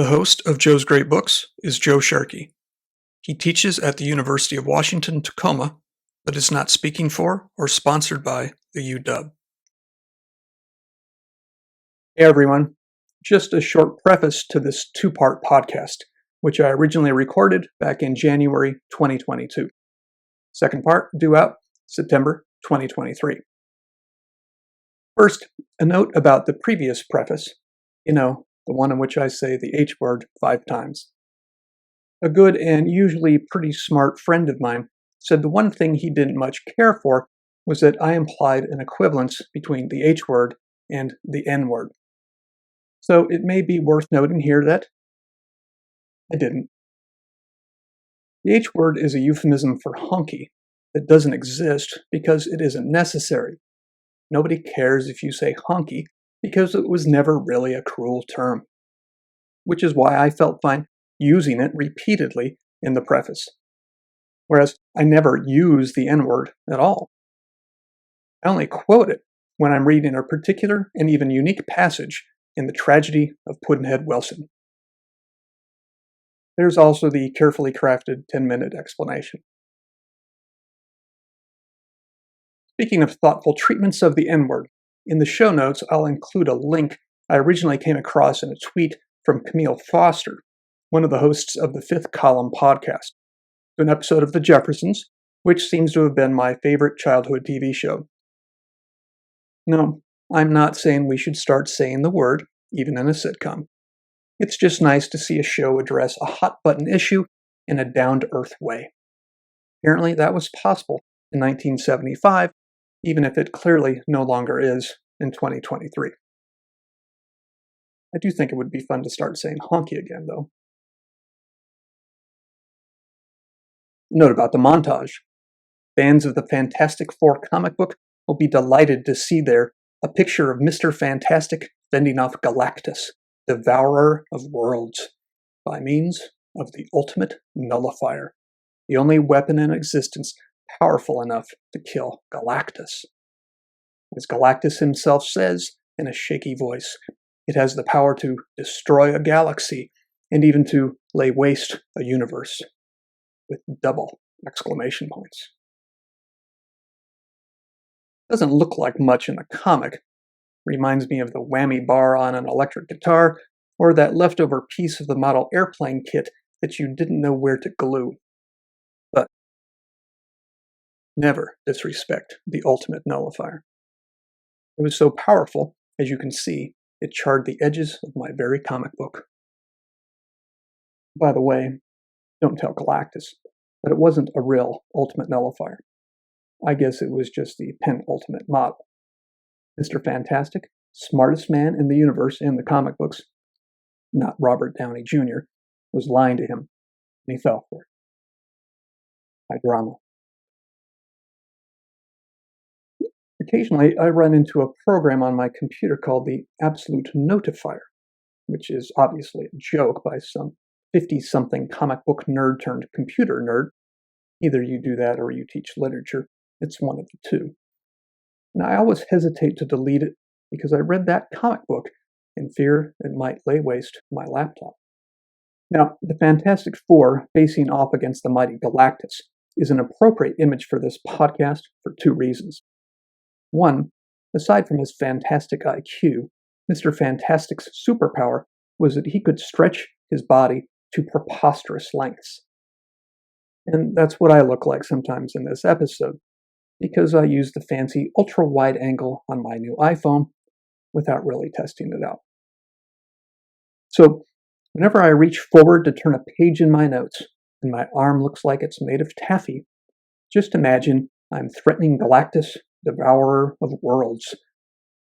The host of Joe's Great Books is Joe Sharkey. He teaches at the University of Washington, Tacoma, but is not speaking for or sponsored by the UW. Hey everyone, just a short preface to this two-part podcast, which I originally recorded back in January 2022. Second part due out September 2023. First, a note about the previous preface. The one in which I say the H word 5 times. A good and usually pretty smart friend of mine said the one thing he didn't much care for was that I implied an equivalence between the H word and the N word. So it may be worth noting here that I didn't. The H word is a euphemism for hunky that doesn't exist because it isn't necessary. Nobody cares if you say hunky because it was never really a cruel term, which is why I felt fine using it repeatedly in the preface, whereas I never use the N-word at all. I only quote it when I'm reading a particular and even unique passage in the tragedy of Pudd'nhead Wilson. There's also the carefully crafted 10-minute explanation. Speaking of thoughtful treatments of the N-word, in the show notes I'll include a link I originally came across in a tweet from Camille Foster, one of the hosts of the Fifth Column podcast, to an episode of The Jeffersons, which seems to have been my favorite childhood TV show. No, I'm not saying we should start saying the word, even in a sitcom. It's just nice to see a show address a hot-button issue in a down-to-earth way. Apparently that was possible in 1975, even if it clearly no longer is in 2023. I do think it would be fun to start saying honky again, though. Note about the montage. Fans of the Fantastic Four comic book will be delighted to see there a picture of Mr. Fantastic fending off Galactus, devourer of worlds, by means of the ultimate nullifier, the only weapon in existence powerful enough to kill Galactus. As Galactus himself says in a shaky voice, it has the power to destroy a galaxy and even to lay waste a universe, with double exclamation points. Doesn't look like much in the comic. Reminds me of the whammy bar on an electric guitar or that leftover piece of the model airplane kit that you didn't know where to glue. But never disrespect the ultimate nullifier. It was so powerful, as you can see, it charred the edges of my very comic book. By the way, don't tell Galactus, but it wasn't a real ultimate nullifier. I guess it was just the penultimate model. Mr. Fantastic, smartest man in the universe in the comic books, not Robert Downey Jr., was lying to him, and he fell for it. By drama. Occasionally, I run into a program on my computer called the Absolute Notifier, which is obviously a joke by some 50-something comic book nerd turned computer nerd. Either you do that or you teach literature. It's one of the two. And I always hesitate to delete it because I read that comic book in fear it might lay waste my laptop. Now, the Fantastic Four facing off against the mighty Galactus is an appropriate image for this podcast for 2 reasons. One, aside from his fantastic IQ, Mr. Fantastic's superpower was that he could stretch his body to preposterous lengths. And that's what I look like sometimes in this episode, because I use the fancy ultra-wide angle on my new iPhone without really testing it out. So, whenever I reach forward to turn a page in my notes, and my arm looks like it's made of taffy, just imagine I'm threatening Galactus, devourer of worlds,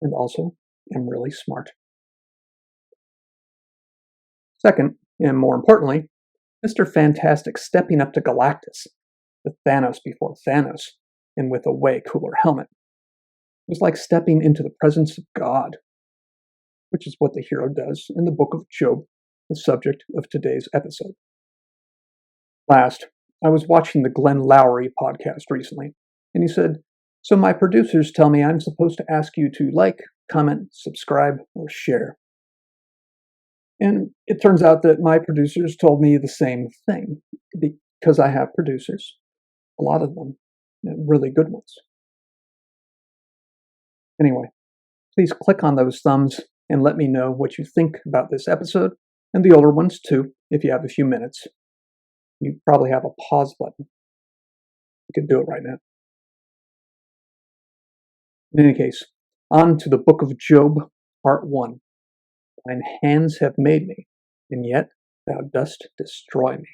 and also am really smart. Second, and more importantly, Mr. Fantastic stepping up to Galactus, with Thanos before Thanos, and with a way cooler helmet, was like stepping into the presence of God, which is what the hero does in the book of Job, the subject of today's episode. Last, I was watching the Glenn Lowry podcast recently, and he said, "So my producers tell me I'm supposed to ask you to like, comment, subscribe, or share." And it turns out that my producers told me the same thing because I have producers, a lot of them, really good ones. Anyway, please click on those thumbs and let me know what you think about this episode and the older ones too, if you have a few minutes. You probably have a pause button. You can do it right now. In any case, on to the book of Job, part 1. Thine hands have made me, and yet thou dost destroy me.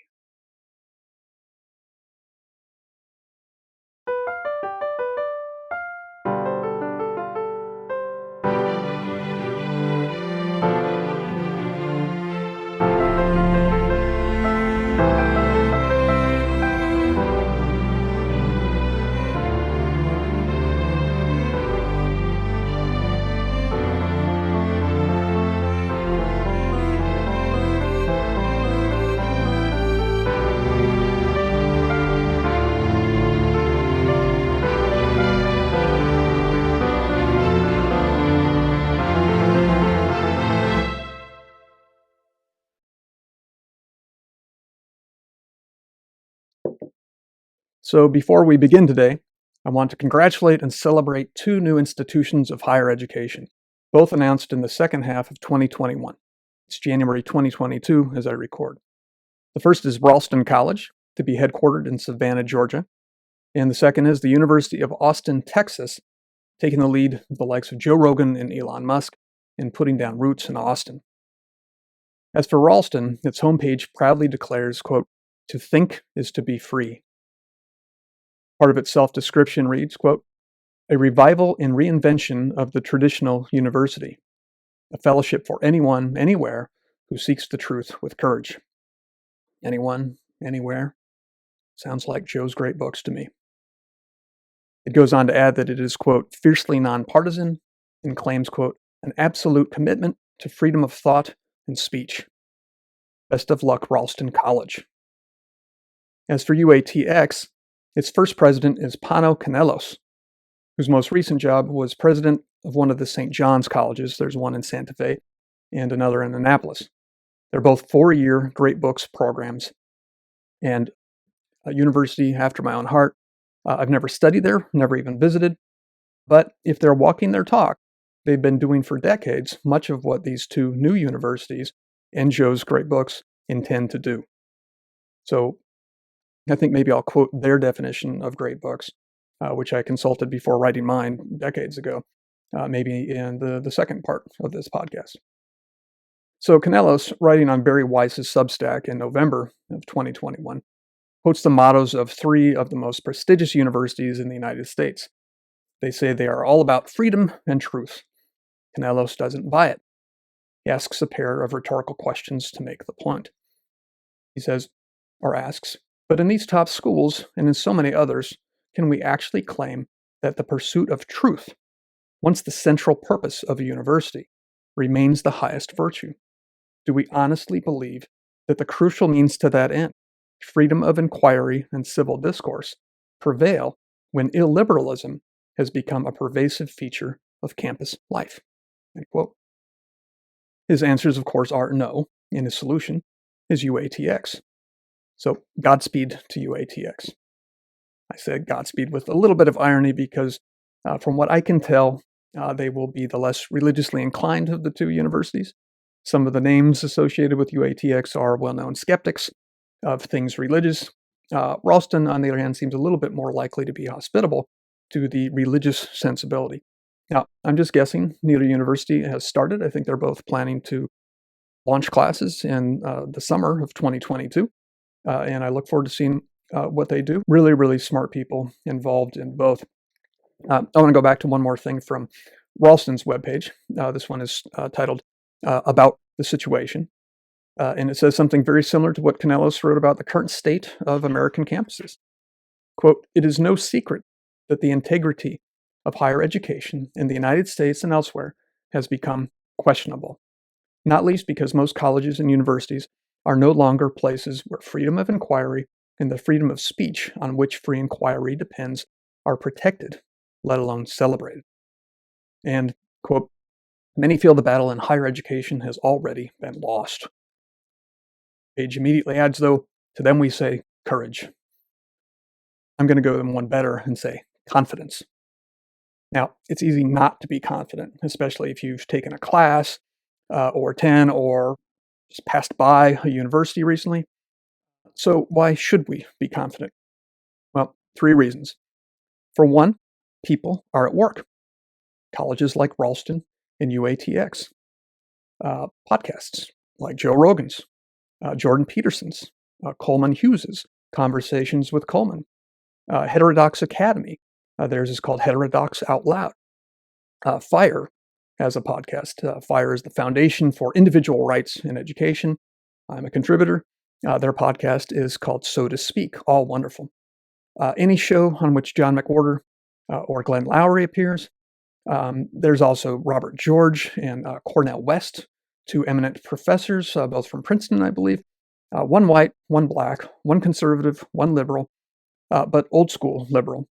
So before we begin today, I want to congratulate and celebrate 2 new institutions of higher education, both announced in the second half of 2021. It's January 2022 as I record. The first is Ralston College, to be headquartered in Savannah, Georgia, and the second is the University of Austin, Texas, taking the lead of the likes of Joe Rogan and Elon Musk in putting down roots in Austin. As for Ralston, its homepage proudly declares, quote, "To think is to be free." Part of its self-description reads, quote, "A revival and reinvention of the traditional university, a fellowship for anyone, anywhere, who seeks the truth with courage." Anyone, anywhere, sounds like Joe's great books to me. It goes on to add that it is, quote, "fiercely nonpartisan," and claims, quote, "an absolute commitment to freedom of thought and speech." Best of luck, Ralston College. As for UATX, its first president is Pano Canelos, whose most recent job was president of one of the St. John's colleges. There's one in Santa Fe and another in Annapolis. They're both 4-year Great Books programs, and a university after my own heart. I've never studied there, never even visited, but if they're walking their talk, they've been doing for decades much of what these 2 new universities and Joe's Great Books intend to do. So I think maybe I'll quote their definition of great books, which I consulted before writing mine decades ago, maybe in the second part of this podcast. So Canelos, writing on Barry Weiss's Substack in November of 2021, quotes the mottos of 3 of the most prestigious universities in the United States. They say they are all about freedom and truth. Canelos doesn't buy it. He asks a pair of rhetorical questions to make the point. He says, or asks, "But in these top schools, and in so many others, can we actually claim that the pursuit of truth, once the central purpose of a university, remains the highest virtue? Do we honestly believe that the crucial means to that end, freedom of inquiry and civil discourse, prevail when illiberalism has become a pervasive feature of campus life?" End quote. His answers, of course, are no, and his solution is UATX. So, Godspeed to UATX. I said Godspeed with a little bit of irony because, from what I can tell, they will be the less religiously inclined of the 2 universities. Some of the names associated with UATX are well-known skeptics of things religious. Ralston, on the other hand, seems a little bit more likely to be hospitable to the religious sensibility. Now, I'm just guessing. Neither university has started. I think they're both planning to launch classes in the summer of 2022. And I look forward to seeing what they do. Really, really smart people involved in both. I want to go back to one more thing from Ralston's webpage. This one is titled About the Situation. And it says something very similar to what Canelos wrote about the current state of American campuses. Quote, "It is no secret that the integrity of higher education in the United States and elsewhere has become questionable, not least because most colleges and universities are no longer places where freedom of inquiry and the freedom of speech on which free inquiry depends are protected, let alone celebrated." And, quote, Many feel the battle in higher education has already been lost. Page immediately adds, though, to them we say courage. I'm going to go them one better and say confidence. Now, it's easy not to be confident, especially if you've taken a class or 10 or just passed by a university recently. So, why should we be confident? Well, three reasons. For one, people are at work. Colleges like Ralston and UATX, podcasts like Joe Rogan's, Jordan Peterson's, Coleman Hughes's, Conversations with Coleman, Heterodox Academy. Theirs is called Heterodox Out Loud. FIRE has a podcast. FIRE is the Foundation for Individual Rights in Education. I'm a contributor. Their podcast is called So to Speak, all wonderful. Any show on which John McWhorter or Glenn Lowry appears. There's also Robert George and Cornell West, two eminent professors, both from Princeton, I believe. One white, one black, one conservative, one liberal, but old school liberal.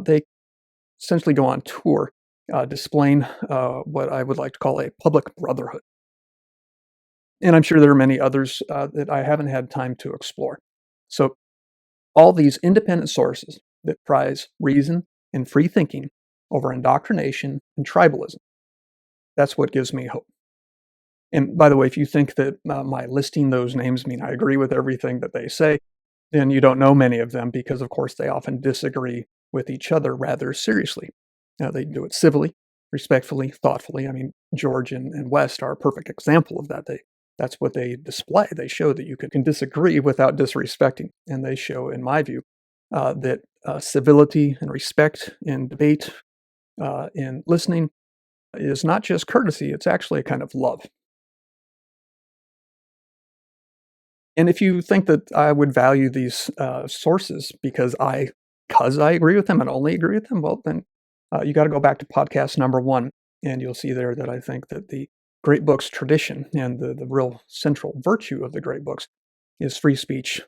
They essentially go on tour displaying what I would like to call a public brotherhood. And I'm sure there are many others that I haven't had time to explore. So all these independent sources that prize reason and free thinking over indoctrination and tribalism. That's what gives me hope. And by the way, if you think that my listing those names mean I agree with everything that they say, then you don't know many of them because, of course, they often disagree with each other rather seriously. They do it civilly, respectfully, thoughtfully. I mean, George and West are a perfect example of that. That's what they display. They show that you can disagree without disrespecting. And they show, in my view, that civility and respect in debate, in listening, is not just courtesy, it's actually a kind of love. And if you think that I would value these sources because I agree with them and only agree with them, well, then you got to go back to podcast number 1, and you'll see there that I think that the great books tradition and the real central virtue of the great books is free speech,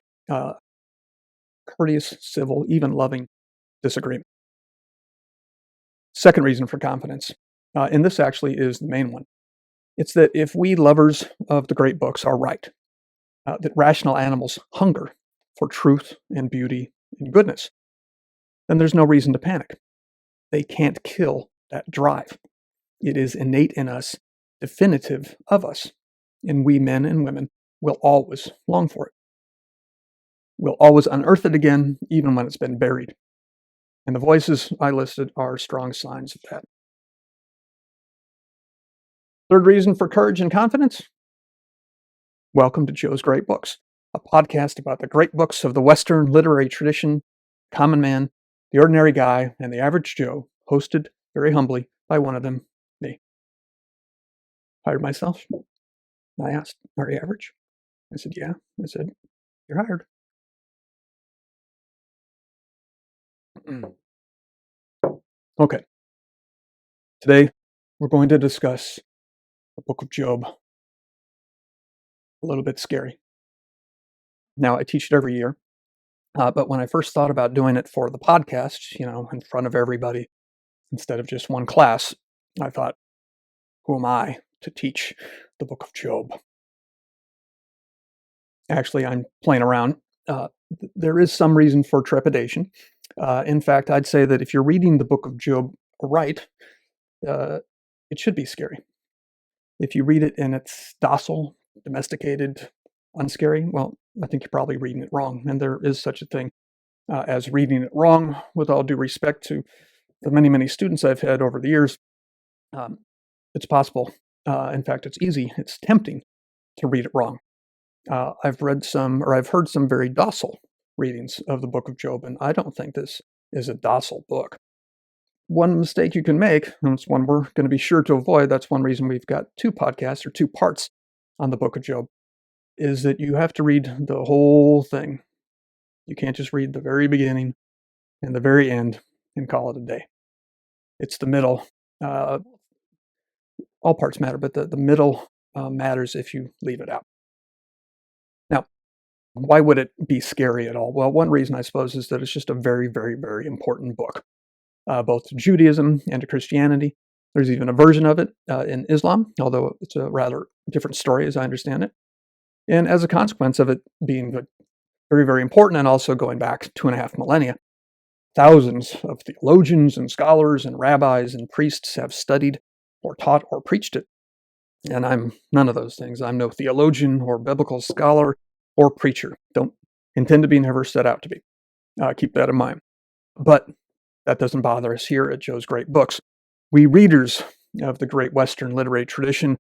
courteous, civil, even loving disagreement. Second reason for confidence, and this actually is the main one. It's that if we lovers of the great books are right, that rational animals hunger for truth and beauty and goodness, then there's no reason to panic. They can't kill that drive. It is innate in us, definitive of us, and we men and women will always long for it. We'll always unearth it again, even when it's been buried. And the voices I listed are strong signs of that. Third reason for courage and confidence? Welcome to Joe's Great Books, a podcast about the great books of the Western literary tradition, common man, the ordinary guy, and the average Joe, hosted very humbly by one of them, me. Hired myself. I asked, "Are you average?" I said, "Yeah." I said, "You're hired." Okay. Today, we're going to discuss the book of Job. A little bit scary. Now, I teach it every year, but when I first thought about doing it for the podcast, in front of everybody, instead of just one class, I thought, who am I to teach the book of Job? Actually, I'm playing around. There is some reason for trepidation. In fact, I'd say that if you're reading the book of Job right, it should be scary. If you read it and it's docile, domesticated, unscary, well, I think you're probably reading it wrong. And there is such a thing as reading it wrong, with all due respect to the many, many students I've had over the years. It's possible. In fact, it's easy. It's tempting to read it wrong. I've heard some very docile readings of the book of Job, and I don't think this is a docile book. One mistake you can make, and it's one we're going to be sure to avoid, that's one reason we've got 2 podcasts or 2 parts on the book of Job, is that you have to read the whole thing. You can't just read the very beginning and the very end and call it a day. It's the middle. All parts matter, but the middle matters if you leave it out. Now, why would it be scary at all? Well, one reason, I suppose, is that it's just a very, very, very important book, both to Judaism and to Christianity. There's even a version of it in Islam, although it's a rather different story as I understand it. And as a consequence of it being very, very important and also going back 2.5 millennia, thousands of theologians and scholars and rabbis and priests have studied or taught or preached it. And I'm none of those things. I'm no theologian or biblical scholar or preacher. Don't intend to be, never set out to be. Keep that in mind. But that doesn't bother us here at Joe's Great Books. We readers of the great Western literary tradition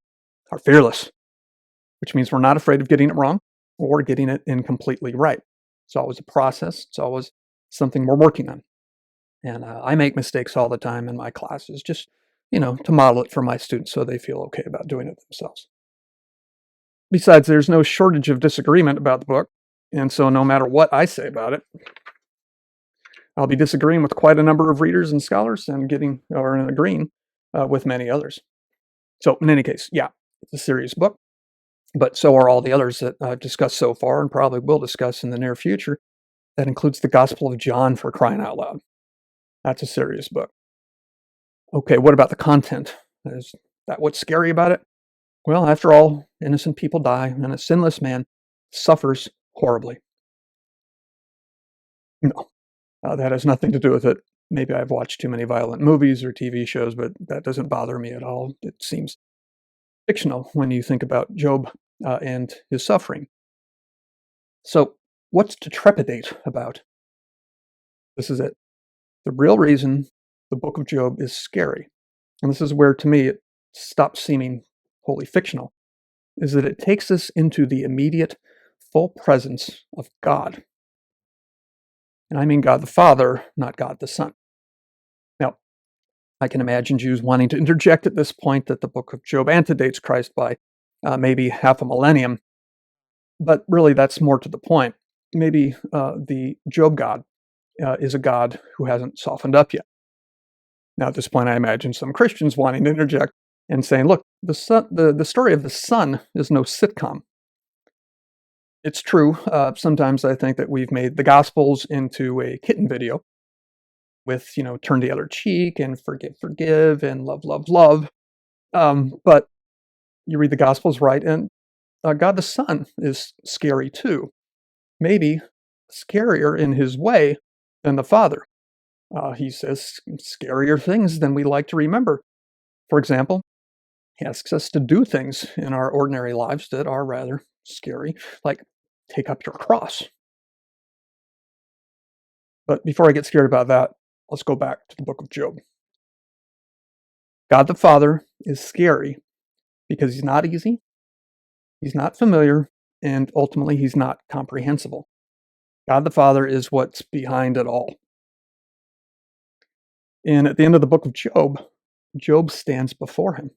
are fearless, which means we're not afraid of getting it wrong or getting it incompletely right. It's always a process. It's always something we're working on. And I make mistakes all the time in my classes, just, to model it for my students so they feel okay about doing it themselves. Besides, there's no shortage of disagreement about the book. And so no matter what I say about it, I'll be disagreeing with quite a number of readers and scholars and agreeing with many others. So in any case, yeah, it's a serious book, but so are all the others that I've discussed so far and probably will discuss in the near future. That includes the Gospel of John, for crying out loud. That's a serious book. Okay, what about the content? Is that what's scary about it? Well, after all, innocent people die, and a sinless man suffers horribly. No, that has nothing to do with it. Maybe I've watched too many violent movies or TV shows, but that doesn't bother me at all. It seems fictional when you think about Job and his suffering. So, what's to trepidate about? This is it. The real reason the book of Job is scary, and this is where, to me, it stops seeming wholly fictional, is that it takes us into the immediate, full presence of God. And I mean God the Father, not God the Son. Now, I can imagine Jews wanting to interject at this point that the book of Job antedates Christ by maybe half a millennium, but really that's more to the point. Maybe the Job God is a God who hasn't softened up yet. Now, at this point, I imagine some Christians wanting to interject and saying, look, the story of the Son is no sitcom. It's true. Sometimes I think that we've made the Gospels into a kitten video with, turn the other cheek and forgive and love. But you read the Gospels right, and God the Son is scary too. Maybe scarier in his way than the Father. He says scarier things than we like to remember. For example, he asks us to do things in our ordinary lives that are rather scary, like take up your cross. But before I get scared about that, let's go back to the book of Job. God the Father is scary because he's not easy, he's not familiar, and ultimately he's not comprehensible. God the Father is what's behind it all. And at the end of the book of Job, Job stands before him.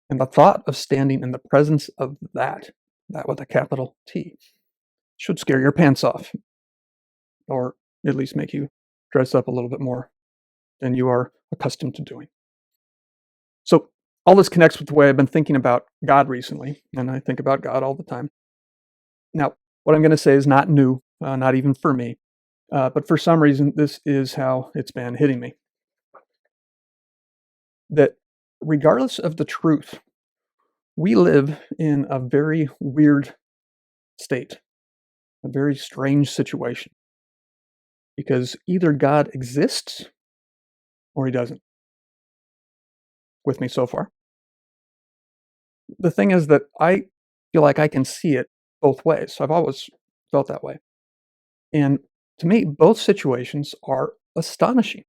And the thought of standing in the presence of that with a capital T, should scare your pants off, or at least make you dress up a little bit more than you are accustomed to doing. So all this connects with the way I've been thinking about God recently, and I think about God all the time. Now, what I'm going to say is not new, not even for me, but for some reason, this is how it's been hitting me. That regardless of the truth, we live in a very weird state, a very strange situation. Because either God exists or he doesn't. With me so far? The thing is that I feel like I can see it both ways. I've always felt that way. And to me, both situations are astonishing.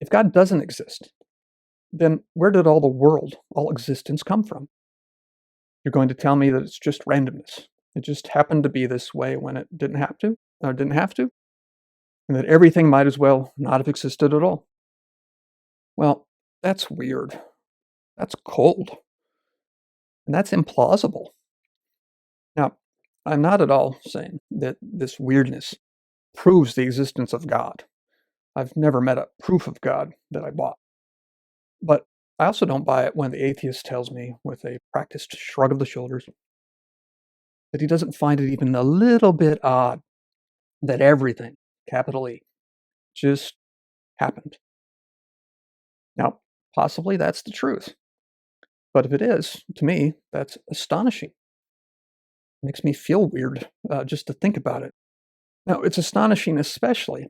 If God doesn't exist, then where did all the world, all existence come from? You're going to tell me that it's just randomness. It just happened to be this way when it didn't have to, and that everything might as well not have existed at all. Well, that's weird. That's cold. And that's implausible. Now, I'm not at all saying that this weirdness proves the existence of God. I've never met a proof of God that I bought. But I also don't buy it when the atheist tells me, with a practiced shrug of the shoulders, that he doesn't find it even a little bit odd that everything, capital E, just happened. Now, possibly that's the truth, but if it is, to me, that's astonishing. It makes me feel weird just to think about it. Now, it's astonishing, especially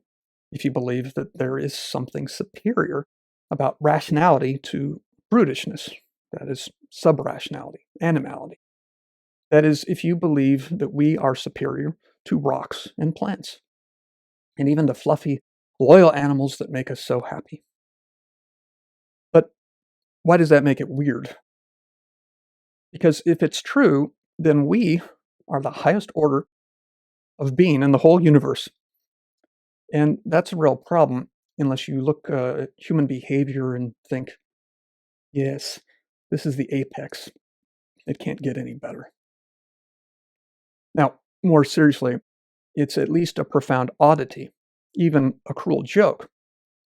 if you believe that there is something superior about rationality to brutishness, that is, subrationality, animality. That is, if you believe that we are superior to rocks and plants, and even to fluffy, loyal animals that make us so happy. But why does that make it weird? Because if it's true, then we are the highest order of being in the whole universe. And that's a real problem unless you look at human behavior and think, yes, this is the apex. It can't get any better. Now, more seriously, it's at least a profound oddity, even a cruel joke,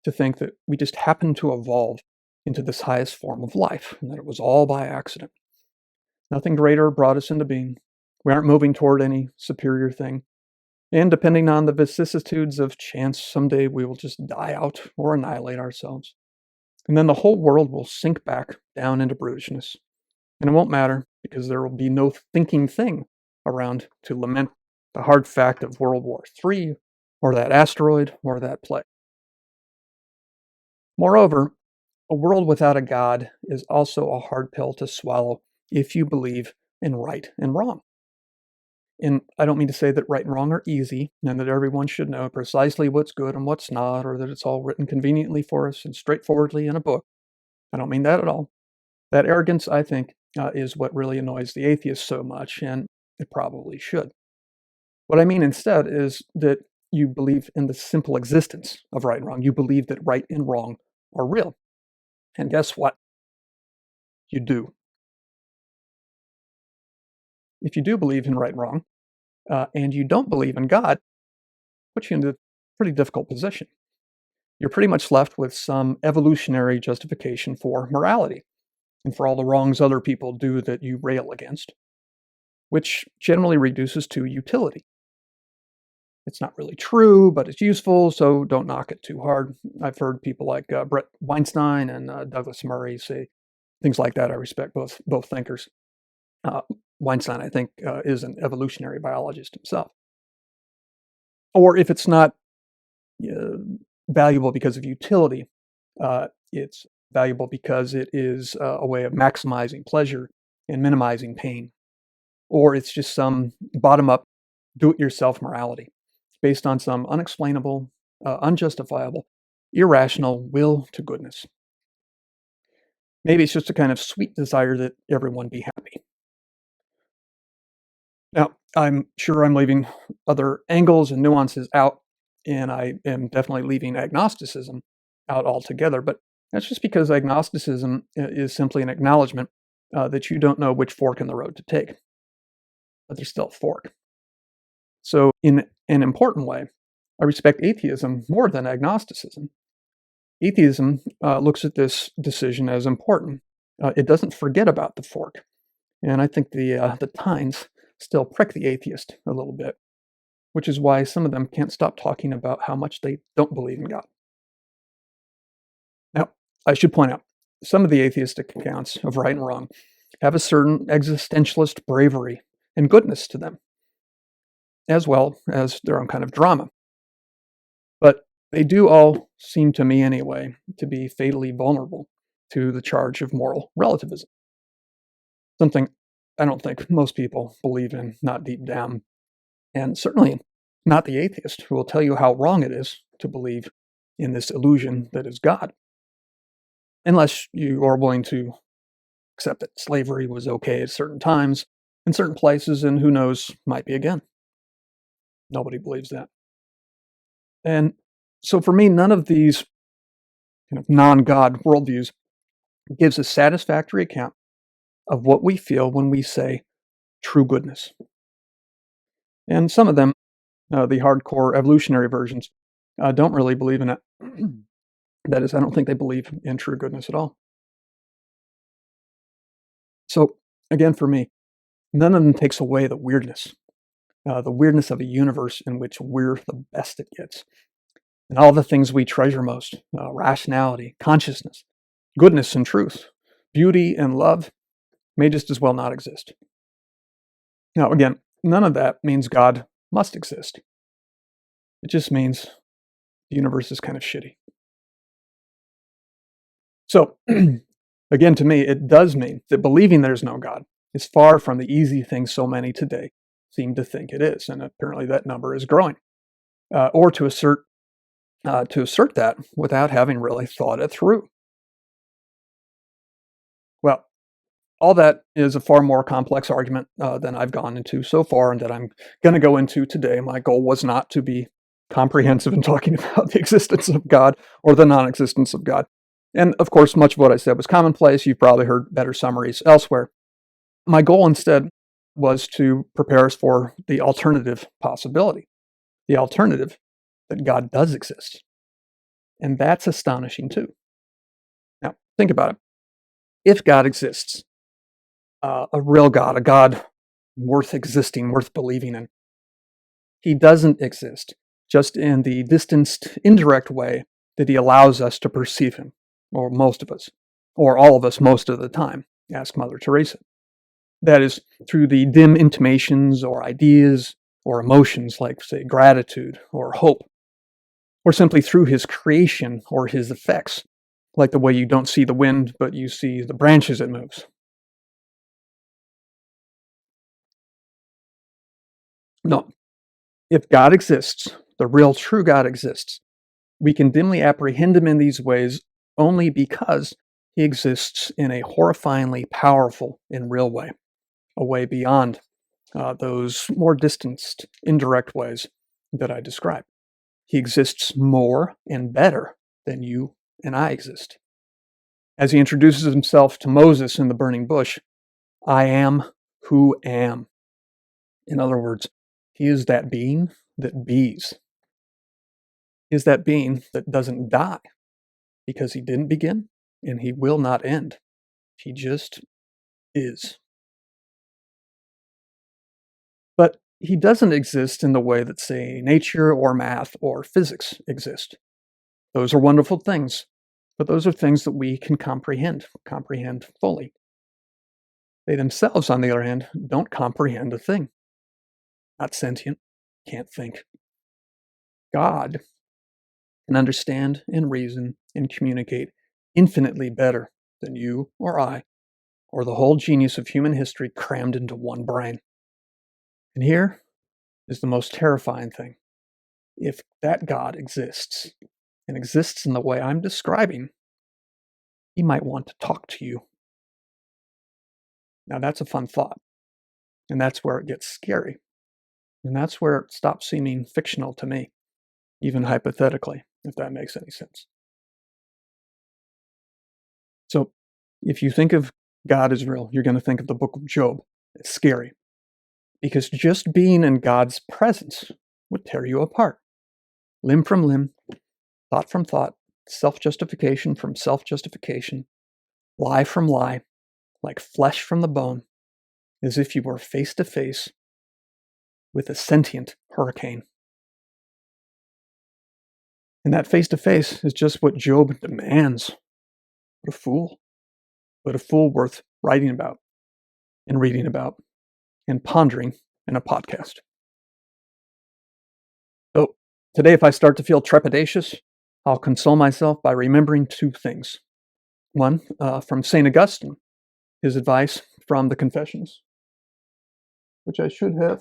to think that we just happened to evolve into this highest form of life and that it was all by accident. Nothing greater brought us into being. We aren't moving toward any superior thing. And depending on the vicissitudes of chance, someday we will just die out or annihilate ourselves. And then the whole world will sink back down into brutishness. And it won't matter because there will be no thinking thing around to lament the hard fact of World War III or that asteroid or that plague. Moreover, a world without a God is also a hard pill to swallow if you believe in right and wrong. And I don't mean to say that right and wrong are easy and that everyone should know precisely what's good and what's not, or that it's all written conveniently for us and straightforwardly in a book. I don't mean that at all. That arrogance, I think, is what really annoys the atheists so much, and it probably should. What I mean instead is that you believe in the simple existence of right and wrong. You believe that right and wrong are real. And guess what? You do. If you do believe in right and wrong, and you don't believe in God, puts you in a pretty difficult position. You're pretty much left with some evolutionary justification for morality and for all the wrongs other people do that you rail against, which generally reduces to utility. It's not really true, but it's useful, so don't knock it too hard. I've heard people like Brett Weinstein and Douglas Murray say things like that. I respect both thinkers. Uh, Weinstein, I think, is an evolutionary biologist himself. Or if it's not uh, valuable because of utility, it's valuable because it is a way of maximizing pleasure and minimizing pain. Or it's just some bottom up, do it yourself morality based on some unexplainable, unjustifiable, irrational will to goodness. Maybe it's just a kind of sweet desire that everyone be happy. Now, I'm sure I'm leaving other angles and nuances out, and I am definitely leaving agnosticism out altogether, but that's just because agnosticism is simply an acknowledgement that you don't know which fork in the road to take, but there's still a fork. So, in an important way, I respect atheism more than agnosticism. Atheism looks at this decision as important. It doesn't forget about the fork, and I think the tines still prick the atheist a little bit, which is why some of them can't stop talking about how much they don't believe in God. Now, I should point out, some of the atheistic accounts of right and wrong have a certain existentialist bravery and goodness to them, as well as their own kind of drama. But they do all seem to me, anyway, to be fatally vulnerable to the charge of moral relativism, something I don't think most people believe in, not deep down, and certainly not the atheist who will tell you how wrong it is to believe in this illusion that is God, unless you are willing to accept that slavery was okay at certain times, in certain places, and who knows, might be again. Nobody believes that. And so for me, none of these kind of non-God worldviews gives a satisfactory account of what we feel when we say true goodness. And some of them, the hardcore evolutionary versions, don't really believe in it. That is, I don't think they believe in true goodness at all. So, again, for me, none of them takes away the weirdness of a universe in which we're the best it gets, and all the things we treasure most, rationality, consciousness, Goodness and truth, beauty and love may just as well not exist. Now, again, none of that means God must exist. It just means the universe is kind of shitty. So, again, to me, it does mean that believing there's no God is far from the easy thing so many today seem to think it is, and apparently that number is growing. Or to assert that without having really thought it through. Well, all that is a far more complex argument than I've gone into so far, and that I'm going to go into today. My goal was not to be comprehensive in talking about the existence of God or the non-existence of God. And of course, much of what I said was commonplace. You've probably heard better summaries elsewhere. My goal instead was to prepare us for the alternative possibility, the alternative that God does exist. And that's astonishing too. Now, think about it. If God exists, a real God, a God worth existing, worth believing in, he doesn't exist just in the distanced, indirect way that he allows us to perceive him, or most of us, or all of us most of the time, ask Mother Teresa. That is, through the dim intimations or ideas or emotions like, say, gratitude or hope, or simply through his creation or his effects, like the way you don't see the wind, but you see the branches it moves. No, if God exists, the real true God exists, we can dimly apprehend him in these ways only because he exists in a horrifyingly powerful and real way, a way beyond those more distanced, indirect ways that I described. He exists more and better than you and I exist. As he introduces himself to Moses in the burning bush, I am who am. In other words, he is that being that bees. He is that being that doesn't die because he didn't begin and he will not end. He just is. But he doesn't exist in the way that, say, nature or math or physics exist. Those are wonderful things, but those are things that we can comprehend fully. They themselves, on the other hand, don't comprehend a thing. Not sentient, can't think. God can understand and reason and communicate infinitely better than you or I, or the whole genius of human history crammed into one brain. And here is the most terrifying thing. If that God exists, and exists in the way I'm describing, he might want to talk to you. Now that's a fun thought. And that's where it gets scary. And that's where it stops seeming fictional to me, even hypothetically, if that makes any sense. So if you think of God as real, you're going to think of the book of Job. It's scary. Because just being in God's presence would tear you apart. Limb from limb, thought from thought, self-justification from self-justification, lie from lie, like flesh from the bone, as if you were face to face with a sentient hurricane. And that face to face is just what Job demands. What a fool. But a fool worth writing about and reading about and pondering in a podcast. So today, if I start to feel trepidatious, I'll console myself by remembering two things. One, from St. Augustine, his advice from the Confessions, which I should have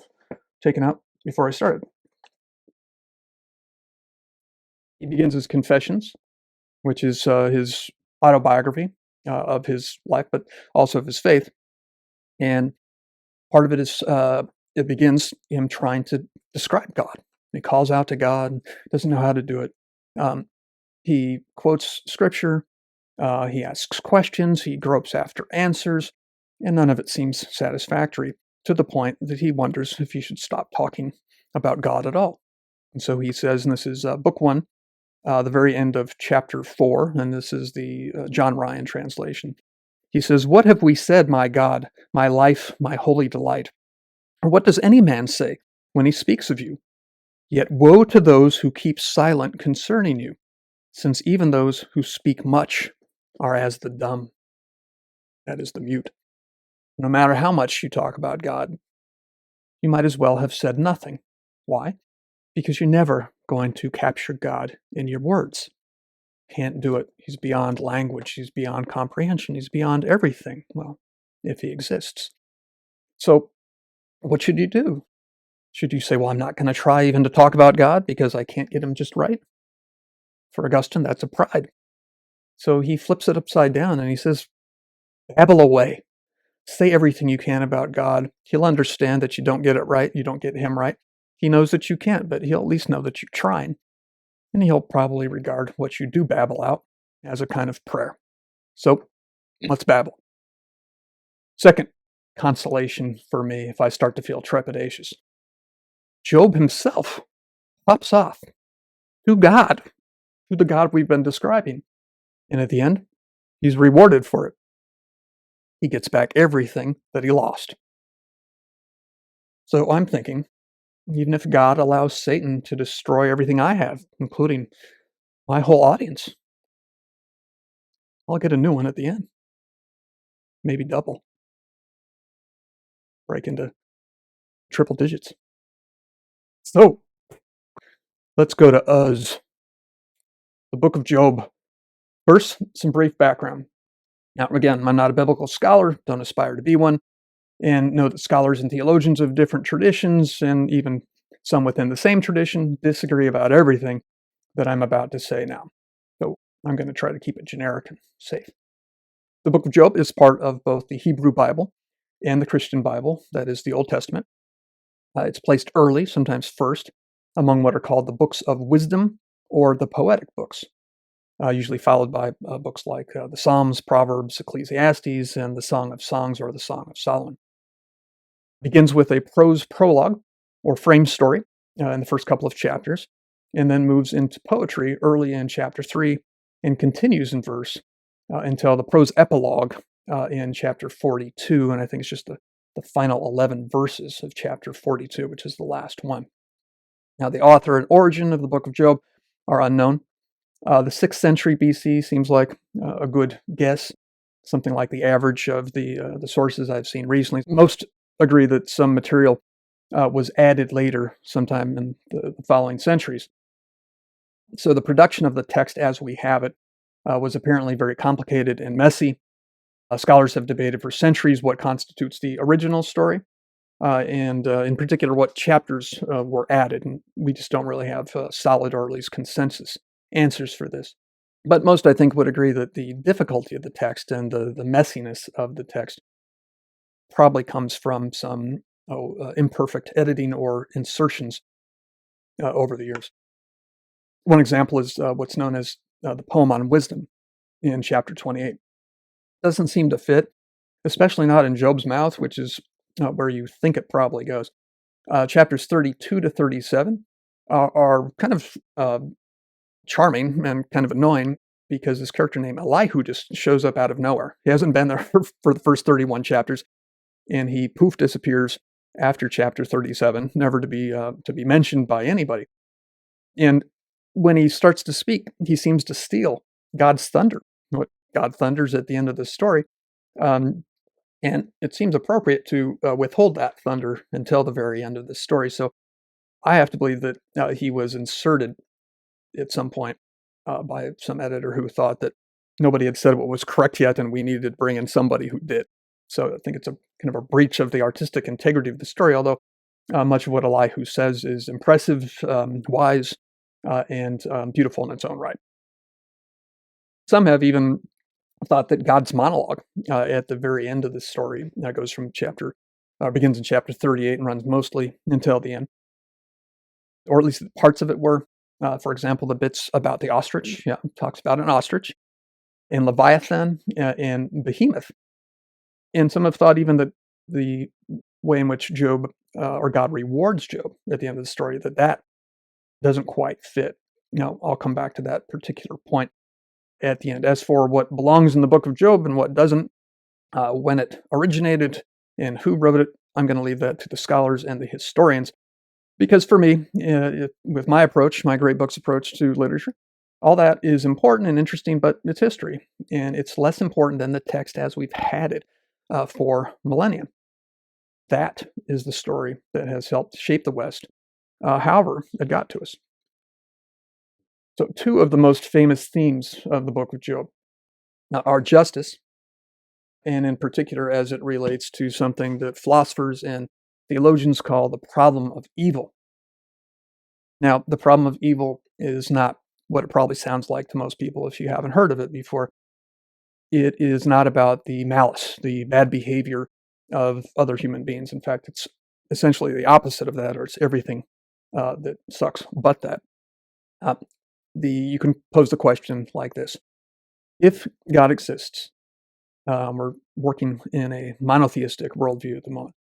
taken out before I started. He begins his Confessions, which is his autobiography of his life, but also of his faith. And part of it is, it begins him trying to describe God. He calls out to God, doesn't know how to do it. He quotes scripture, he asks questions, he gropes after answers, and none of it seems satisfactory, to the point that he wonders if he should stop talking about God at all. And so he says, and this is book 1, the very end of chapter 4, and this is the John Ryan translation. He says, "What have we said, my God, my life, my holy delight? Or what does any man say when he speaks of you? Yet woe to those who keep silent concerning you, since even those who speak much are as the dumb, that is, the mute. No matter how much you talk about God, you might as well have said nothing. Why? Because you're never going to capture God in your words. Can't do it. He's beyond language. He's beyond comprehension. He's beyond everything. Well, if he exists. So, what should you do? Should you say, well, I'm not going to try even to talk about God because I can't get him just right? For Augustine, that's a pride. So he flips it upside down and he says, babble away. Say everything you can about God. He'll understand that you don't get it right. You don't get him right. He knows that you can't, but he'll at least know that you're trying. And he'll probably regard what you do babble out as a kind of prayer. So let's babble. Second consolation for me if I start to feel trepidatious. Job himself pops off to God, to the God we've been describing. And at the end, he's rewarded for it. He gets back everything that he lost. So I'm thinking, even if God allows Satan to destroy everything I have, including my whole audience, I'll get a new one at the end. Maybe double. Break into triple digits. So, let's go to Uz, the book of Job. First, some brief background. Now, again, I'm not a biblical scholar, don't aspire to be one, and know that scholars and theologians of different traditions, and even some within the same tradition, disagree about everything that I'm about to say now. So I'm going to try to keep it generic and safe. The book of Job is part of both the Hebrew Bible and the Christian Bible, that is the Old Testament. It's placed early, sometimes first, among what are called the books of wisdom or the poetic books, usually followed by books like the Psalms, Proverbs, Ecclesiastes, and the Song of Songs or the Song of Solomon. It begins with a prose prologue or frame story in the first couple of chapters, and then moves into poetry early in chapter 3 and continues in verse until the prose epilogue in chapter 42, and I think it's just the final 11 verses of chapter 42, which is the last one. Now, the author and origin of the book of Job are unknown. The 6th century BC seems like a good guess, something like the average of the sources I've seen recently. Most agree that some material was added later, sometime in the following centuries. So the production of the text as we have it was apparently very complicated and messy. Scholars have debated for centuries what constitutes the original story, and in particular what chapters were added. And we just don't really have solid or at least consensus answers for this. But most, I think, would agree that the difficulty of the text and the messiness of the text probably comes from some imperfect editing or insertions over the years. One example is what's known as the poem on wisdom in chapter 28. Doesn't seem to fit, especially not in Job's mouth, which is where you think it probably goes. Chapters 32 to 37 are kind of charming and kind of annoying because this character named Elihu just shows up out of nowhere. He hasn't been there for the first 31 chapters, and he poof disappears after chapter 37, never to be mentioned by anybody. And when he starts to speak, he seems to steal God's thunder. What God thunders at the end of the story, and it seems appropriate to withhold that thunder until the very end of the story. So I have to believe that he was inserted at some point by some editor who thought that nobody had said what was correct yet, and we needed to bring in somebody who did. So I think it's a kind of a breach of the artistic integrity of the story, although much of what Elihu says is impressive, wise, and beautiful in its own right. Some have even thought that God's monologue at the very end of the story goes from begins in chapter 38 and runs mostly until the end, or at least parts of it were. For example, the bits about the ostrich, talks about an ostrich, and Leviathan, and Behemoth. And some have thought even that the way in which Job, or God rewards Job at the end of the story, that doesn't quite fit. Now, I'll come back to that particular point at the end. As for what belongs in the book of Job and what doesn't, when it originated and who wrote it, I'm going to leave that to the scholars and the historians. Because for me, with my approach, my great books approach to literature, All that is important and interesting, but it's history, and it's less important than the text as we've had it for millennia. That is the story that has helped shape the West, however it got to us. So, two of the most famous themes of the book of Job are justice, and in particular as it relates to something that philosophers and theologians call the problem of evil. Now, the problem of evil is not what it probably sounds like to most people if you haven't heard of it before. It is not about the malice, the bad behavior of other human beings. In fact, it's essentially the opposite of that, or it's everything that sucks but that. Uh, you can pose the question like this: if God exists, we're working in a monotheistic worldview at the moment.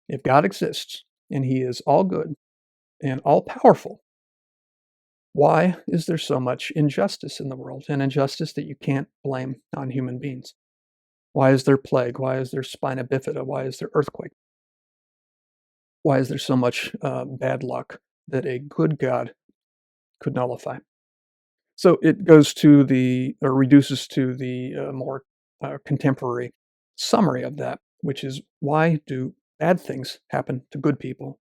If God exists and He is all good and all powerful, why is there so much injustice in the world, and injustice that you can't blame on human beings? Why is there plague? Why is there spina bifida? Why is there earthquake? Why is there so much bad luck that a good God could nullify? So it goes to the, or reduces to the more contemporary summary of that, which is why do bad things happen to good people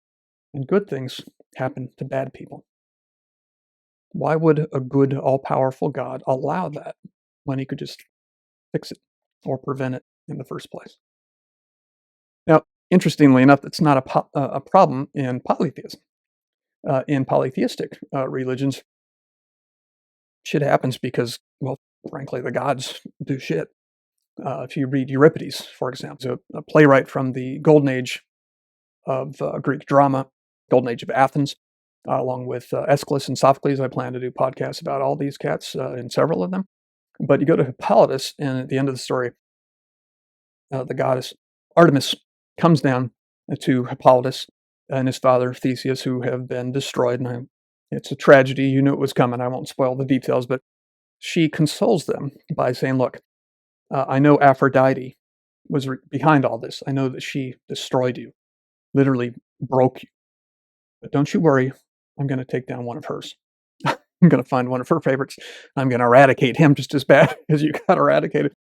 and good things happen to bad people? Why would a good, all powerful God allow that when He could just fix it or prevent it in the first place? Now, interestingly enough, it's not a problem in polytheism. In polytheistic religions, shit happens because, well, frankly, the gods do shit. If you read Euripides, for example, a playwright from the golden age of Greek drama, golden age of Athens, along with Aeschylus and Sophocles. I plan to do podcasts about all these cats and several of them. But you go to Hippolytus, and at the end of the story, the goddess Artemis comes down to Hippolytus and his father Theseus, who have been destroyed. And it's a tragedy. You knew it was coming. I won't spoil the details, but she consoles them by saying, "Look, I know Aphrodite was behind all this. I know that she destroyed you, literally broke you. But don't you worry. I'm going to take down one of hers. I'm going to find one of her favorites. I'm going to eradicate him just as bad as you got eradicated."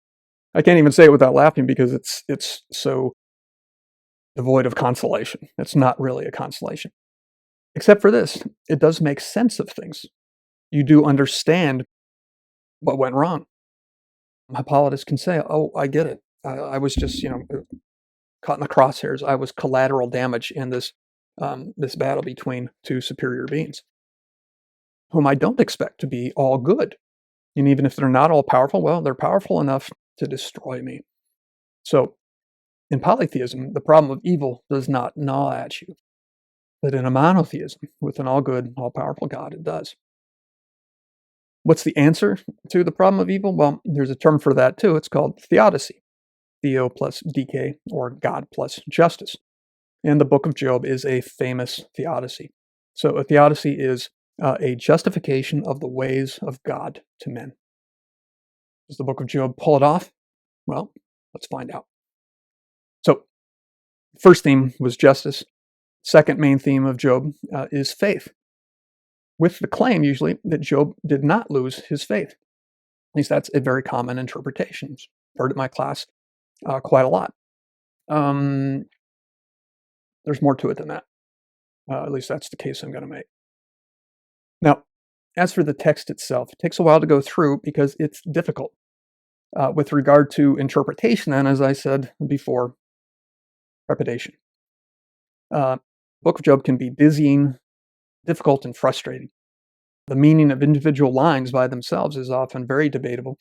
I can't even say it without laughing because it's so devoid of consolation. It's not really a consolation. Except for this, it does make sense of things. You do understand what went wrong. Hippolytus can say, "Oh, I get it. I was just, caught in the crosshairs. I was collateral damage in this battle between two superior beings, whom I don't expect to be all good. And even if they're not all powerful, well, they're powerful enough to destroy me." So in polytheism, the problem of evil does not gnaw at you. But in a monotheism, with an all good, all powerful God, it does. What's the answer to the problem of evil? Well, there's a term for that too. It's called theodicy. Theo plus dk, or God plus justice. And the book of Job is a famous theodicy. So a theodicy is a justification of the ways of God to men. Does the book of Job pull it off? Well, let's find out. So, first theme was justice. Second main theme of Job is faith, with the claim usually that Job did not lose his faith. At least that's a very common interpretation. I've heard it in my class quite a lot. There's more to it than that. At least that's the case I'm going to make. Now, as for the text itself, it takes a while to go through because it's difficult. With regard to interpretation, and as I said before, repetition. Book of Job can be dizzying, difficult, and frustrating. The meaning of individual lines by themselves is often very debatable.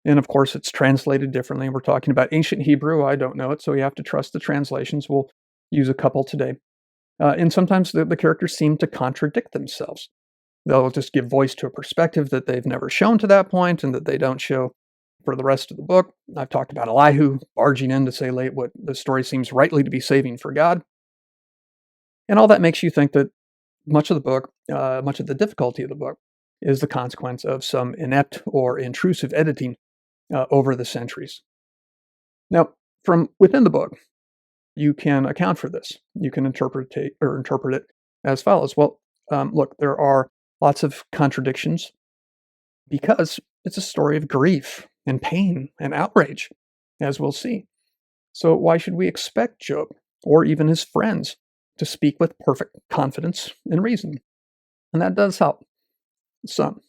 And of course, it's translated differently. We're talking about ancient Hebrew. I don't know it, so you have to trust the translations. We'll use a couple today. And sometimes the characters seem to contradict themselves. They'll just give voice to a perspective that they've never shown to that point and that they don't show for the rest of the book. I've talked about Elihu barging in to say late what the story seems rightly to be saving for God. And all that makes you think that much of the book, much of the difficulty of the book, is the consequence of some inept or intrusive editing over the centuries. Now, from within the book, you can account for this. You can interpret it as follows. Well, look, there are lots of contradictions, because it's a story of grief and pain and outrage, as we'll see. So, why should we expect Job, or even his friends, to speak with perfect confidence and reason? And that does help some.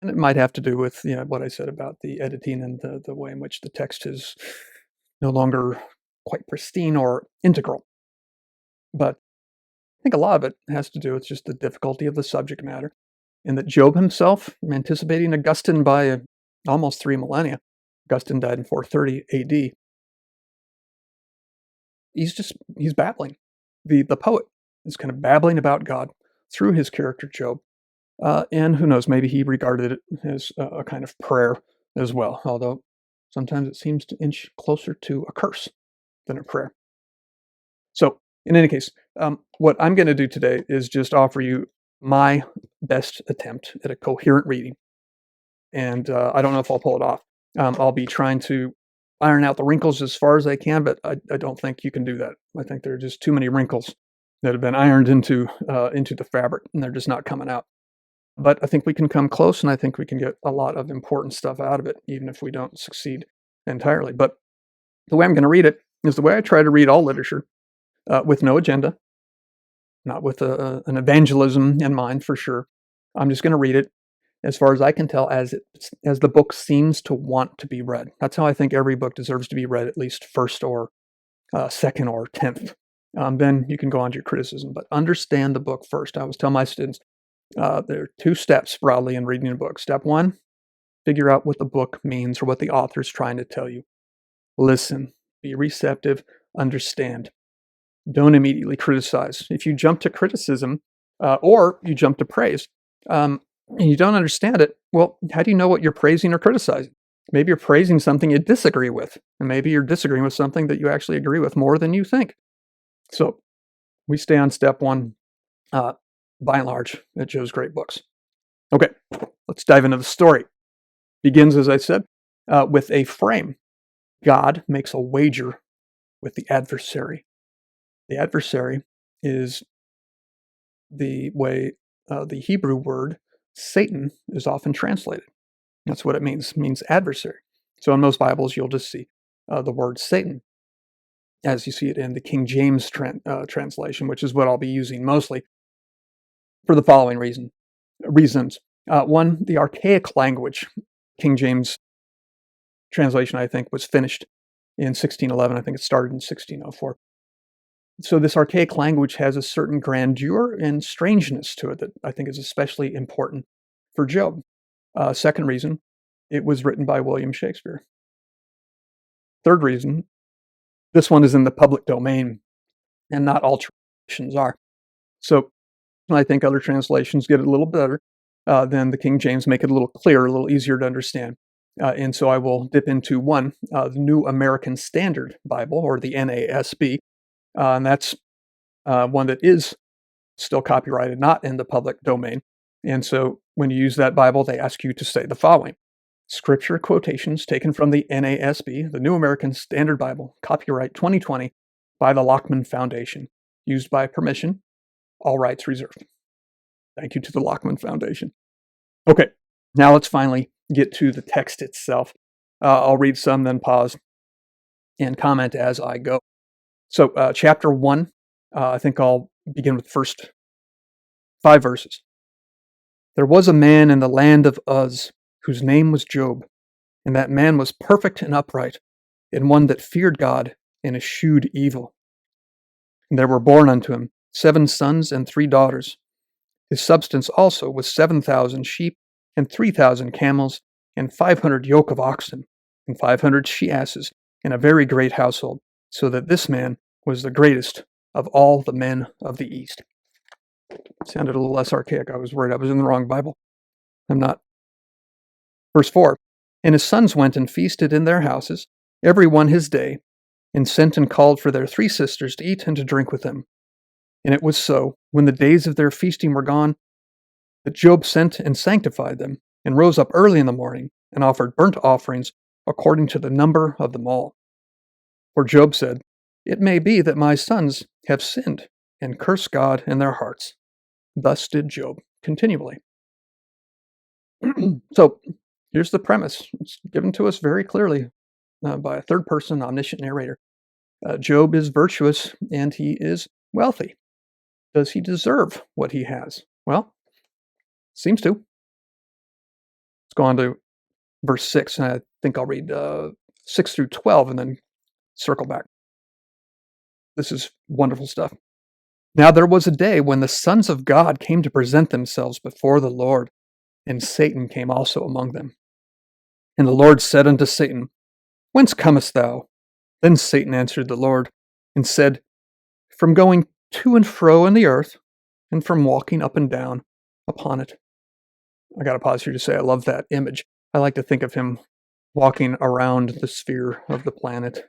And it might have to do with what I said about the editing and the way in which the text is no longer quite pristine or integral. But I think a lot of it has to do with just the difficulty of the subject matter, and that Job himself, anticipating Augustine by almost 3 millennia, Augustine died in 430 AD. He's babbling. The poet is kind of babbling about God through his character Job. And who knows, maybe he regarded it as a kind of prayer as well, although sometimes it seems to inch closer to a curse than a prayer. So, in any case, what I'm going to do today is just offer you my best attempt at a coherent reading. And I don't know if I'll pull it off. I'll be trying to iron out the wrinkles as far as I can, but I don't think you can do that. I think there are just too many wrinkles that have been ironed into the fabric, and they're just not coming out. But I think we can come close, and I think we can get a lot of important stuff out of it, even if we don't succeed entirely. But the way I'm going to read it is the way I try to read all literature, with no agenda, not with an evangelism in mind for sure. I'm just going to read it as far as I can tell as the book seems to want to be read. That's how I think every book deserves to be read, at least first or second or 10th. Then you can go on to your criticism, but understand the book first. I always tell my students, there are 2 steps broadly in reading a book. Step 1, figure out what the book means or what the author's trying to tell you. Listen, be receptive, understand. Don't immediately criticize. If you jump to criticism or you jump to praise and you don't understand it, well, how do you know what you're praising or criticizing? Maybe you're praising something you disagree with, and maybe you're disagreeing with something that you actually agree with more than you think. So we stay on step 1, by and large, at Joe's great books. Okay, let's dive into the story. Begins, as I said, with a frame. God makes a wager with the adversary. The adversary is the way the Hebrew word Satan is often translated. That's what it means. It means adversary. So in most Bibles, you'll just see the word Satan, as you see it in the King James translation, which is what I'll be using mostly for the following reasons. One, the archaic language. King James translation, I think, was finished in 1611. I think it started in 1604. So this archaic language has a certain grandeur and strangeness to it that I think is especially important for Job. Second reason, it was written by William Shakespeare. Third reason, this one is in the public domain, and not all translations are. So I think other translations get it a little better than the King James, make it a little clearer, a little easier to understand. And so I will dip into one, the New American Standard Bible, or the NASB, and that's one that is still copyrighted, not in the public domain. And so when you use that Bible, they ask you to say the following: Scripture quotations taken from the NASB, the New American Standard Bible, copyright 2020 by the Lockman Foundation, used by permission, all rights reserved. Thank you to the Lockman Foundation. Okay, now let's finally get to the text itself. I'll read some, then pause and comment as I go. So chapter 1, I think I'll begin with the first 5 verses. There was a man in the land of Uz, whose name was Job, and that man was perfect and upright, and one that feared God and eschewed evil. And there were born unto him 7 sons and 3 daughters. His substance also was 7,000 sheep, and 3,000 camels, and 500 yoke of oxen, and 500 she-asses, and a very great household, so that this man was the greatest of all the men of the East. Sounded a little less archaic. I was worried I was in the wrong Bible. I'm not. Verse 4, and his sons went and feasted in their houses, every one his day, and sent and called for their 3 sisters to eat and to drink with them. And it was so, when the days of their feasting were gone, that Job sent and sanctified them, and rose up early in the morning, and offered burnt offerings according to the number of them all. For Job said, It may be that my sons have sinned, and cursed God in their hearts. Thus did Job continually. So here's the premise. It's given to us very clearly by a third person omniscient narrator. Job is virtuous and he is wealthy. Does he deserve what he has? Well, seems to. Let's go on to verse 6. And I think I'll read 6 through 12 and then circle back. This is wonderful stuff. Now there was a day when the sons of God came to present themselves before the Lord, and Satan came also among them. And the Lord said unto Satan, Whence comest thou? Then Satan answered the Lord, and said, From going to and fro in the earth, and from walking up and down upon it. I got to pause here to say I love that image. I like to think of him walking around the sphere of the planet,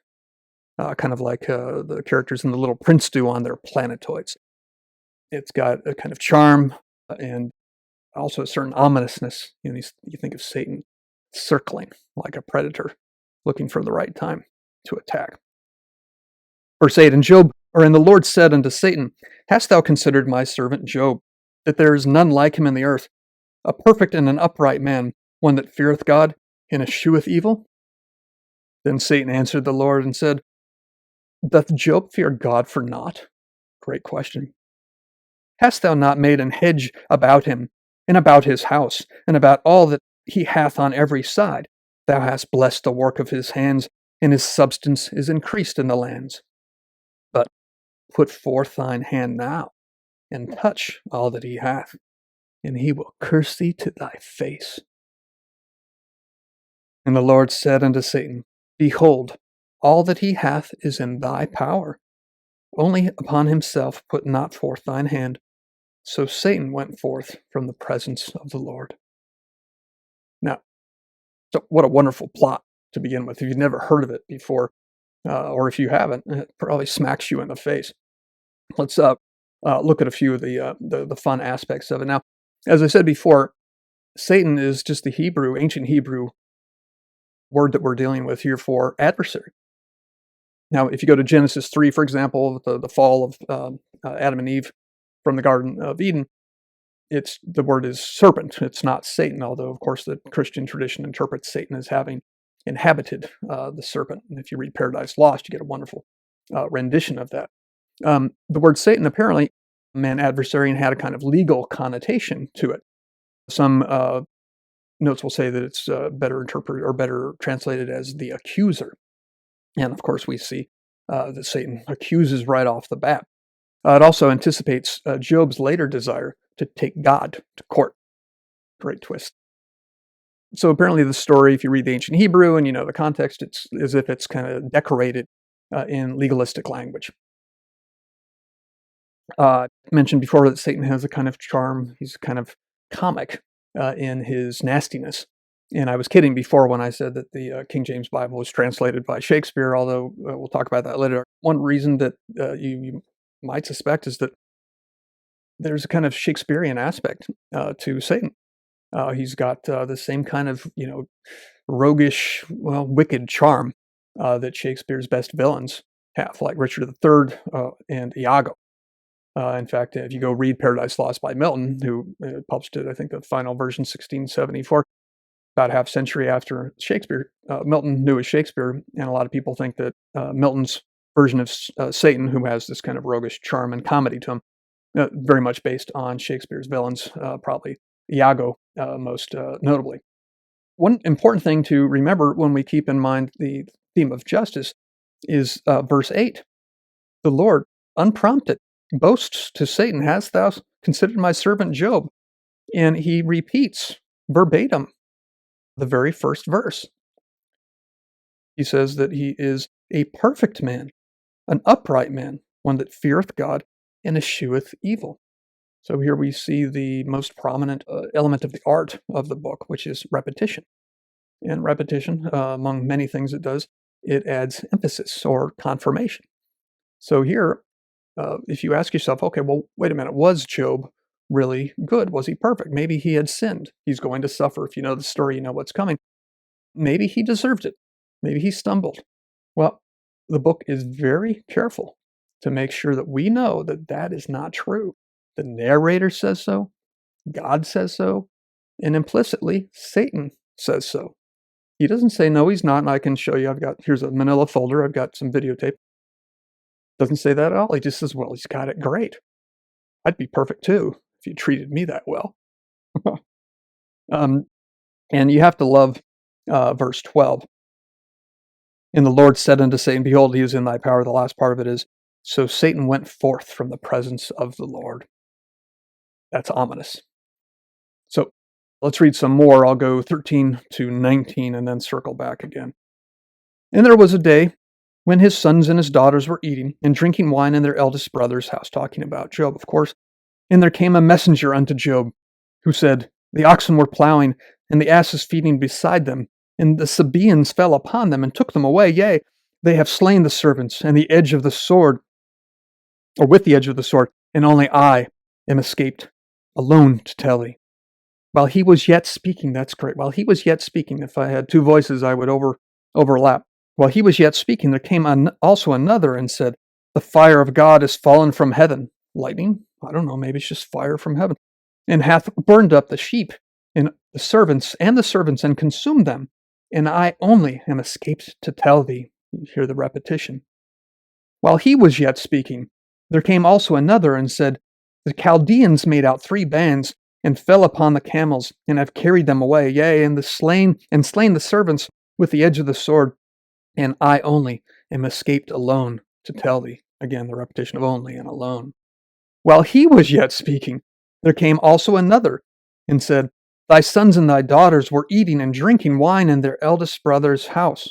kind of like the characters in The Little Prince do on their planetoids. It's got a kind of charm and also a certain ominousness. You think of Satan circling like a predator, looking for the right time to attack. Verse 8, and the Lord said unto Satan, Hast thou considered my servant Job, that there is none like him in the earth, a perfect and an upright man, one that feareth God and escheweth evil? Then Satan answered the Lord and said, Doth Job fear God for naught? Great question. Hast thou not made an hedge about him, and about his house, and about all that he hath on every side? Thou hast blessed the work of his hands, and his substance is increased in the lands. But put forth thine hand now, and touch all that he hath, and he will curse thee to thy face. And the Lord said unto Satan, Behold, all that he hath is in thy power. Only upon himself put not forth thine hand. So Satan went forth from the presence of the Lord. Now, so what a wonderful plot to begin with. If you've never heard of it before, or if you haven't, it probably smacks you in the face. Let's look at a few of the fun aspects of it. Now, as I said before, Satan is just the ancient Hebrew word that we're dealing with here for adversary. Now, if you go to Genesis 3, for example, the fall of Adam and Eve from the Garden of Eden, the word is serpent. It's not Satan, although, of course, the Christian tradition interprets Satan as having inhabited the serpent. And if you read Paradise Lost, you get a wonderful rendition of that. The word Satan apparently meant adversary and had a kind of legal connotation to it. Some notes will say that it's better interpreted or better translated as the accuser. And of course, we see that Satan accuses right off the bat. It also anticipates Job's later desire to take God to court. Great twist. So apparently the story, if you read the ancient Hebrew and you know the context, it's as if it's kind of decorated in legalistic language. Mentioned before that Satan has a kind of charm. He's kind of comic in his nastiness. And I was kidding before when I said that the King James Bible was translated by Shakespeare, although we'll talk about that later. One reason that you might suspect is that there's a kind of Shakespearean aspect to Satan. He's got the same kind of, roguish, wicked charm that Shakespeare's best villains have, like Richard III and Iago. In fact, if you go read Paradise Lost by Milton, who published it, I think the final version, 1674, about half century after Shakespeare, Milton knew as Shakespeare, and a lot of people think that Milton's version of Satan, who has this kind of roguish charm and comedy to him, very much based on Shakespeare's villains, probably Iago most notably. One important thing to remember when we keep in mind the theme of justice is verse 8. The Lord, unprompted, boasts to Satan, Hast thou considered my servant Job? And he repeats verbatim the very first verse. He says that he is a perfect man, an upright man, one that feareth God and escheweth evil. So here we see the most prominent element of the art of the book, which is repetition. And repetition, among many things it does, it adds emphasis or confirmation. So here, if you ask yourself, okay, well, wait a minute, was Job really good? Was he perfect? Maybe he had sinned. He's going to suffer. If you know the story, you know what's coming. Maybe he deserved it. Maybe he stumbled. Well, the book is very careful to make sure that we know that that is not true. The narrator says so. God says so. And implicitly, Satan says so. He doesn't say, no, he's not, and I can show you. Here's a manila folder. I've got some videotape. Doesn't say that at all. He just says, well, he's got it great. I'd be perfect too if you treated me that well. um, and you have to love verse 12. And the Lord said unto Satan, behold, he is in thy power. The last part of it is, so Satan went forth from the presence of the Lord. That's ominous. So let's read some more. I'll go 13 to 19 and then circle back again. And there was a day when his sons and his daughters were eating and drinking wine in their eldest brother's house, talking about Job, of course. And there came a messenger unto Job, who said, the oxen were plowing, and the asses feeding beside them, and the Sabaeans fell upon them and took them away. Yea, they have slain the servants, and the edge of the sword, or with the edge of the sword, and only I am escaped, alone to tell thee. While he was yet speaking, that's great. While he was yet speaking, if I had two voices, I would overlap. While he was yet speaking, there came also another and said, the fire of God is fallen from heaven. Lightning? I don't know, maybe it's just fire from heaven. And hath burned up the sheep and the servants and consumed them. And I only am escaped to tell thee. You hear the repetition. While he was yet speaking, there came also another and said, the Chaldeans made out 3 bands and fell upon the camels and have carried them away. Yea, and slain the servants with the edge of the sword. And I only am escaped alone to tell thee. Again, the repetition of only and alone. While he was yet speaking, there came also another and said, thy sons and thy daughters were eating and drinking wine in their eldest brother's house.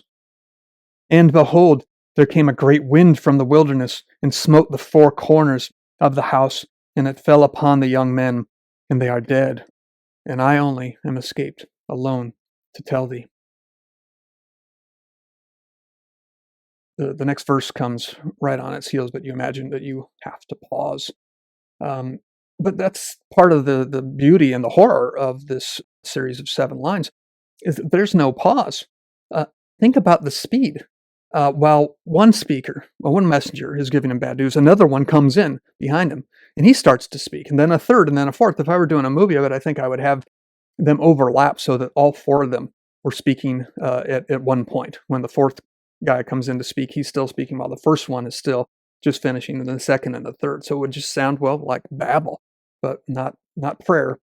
And behold, there came a great wind from the wilderness and smote the 4 corners of the house, and it fell upon the young men, and they are dead. And I only am escaped alone to tell thee. The next verse comes right on its heels, but you imagine that you have to pause. But that's part of the beauty and the horror of this series of 7 lines, is that there's no pause. Think about the speed. While one messenger is giving him bad news, another one comes in behind him, and he starts to speak, and then a third, and then a fourth. If I were doing a movie of it, I think I would have them overlap so that all 4 of them were speaking at one point. When the fourth guy comes in to speak, he's still speaking while the first one is still just finishing, and then the second and the third. So it would just sound, well, like babble, but not prayer.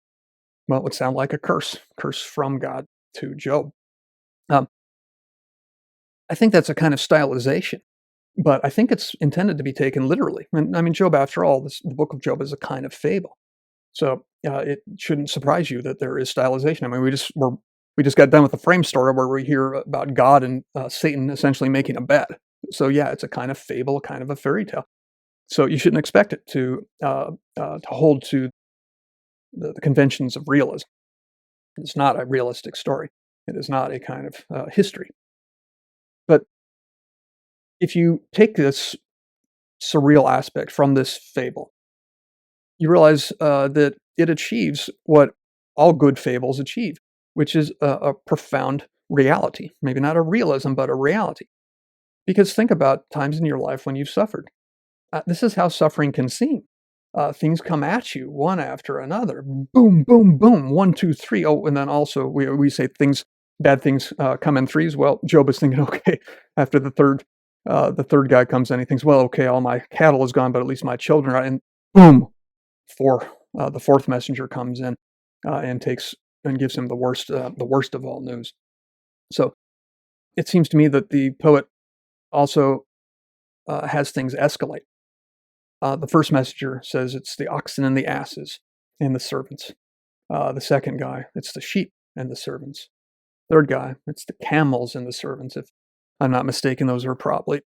Well, it would sound like a curse from God to Job. I think that's a kind of stylization, but I think it's intended to be taken literally. And I mean, Job, after all, the book of Job is a kind of fable. So it shouldn't surprise you that there is stylization. I mean, we just got done with the frame story where we hear about God and Satan essentially making a bet. So yeah, it's a kind of fable, kind of a fairy tale. So you shouldn't expect it to hold to the conventions of realism. It's not a realistic story. It is not a kind of history. But if you take this surreal aspect from this fable, you realize that it achieves what all good fables achieve, which is a profound reality. Maybe not a realism, but a reality. Because think about times in your life when you've suffered. This is how suffering can seem. Things come at you one after another. Boom, boom, boom. 1, 2, 3. Oh, and then also we say bad things come in threes. Well, Job is thinking, okay, after the third guy comes in, he thinks, well, okay, all my cattle is gone, but at least my children are. And boom, the fourth messenger comes in and gives him the worst of all news. So it seems to me that the poet also has things escalate. The first messenger says it's the oxen and the asses and the servants. The second guy, it's the sheep and the servants. Third guy, it's the camels and the servants. If I'm not mistaken, those are probably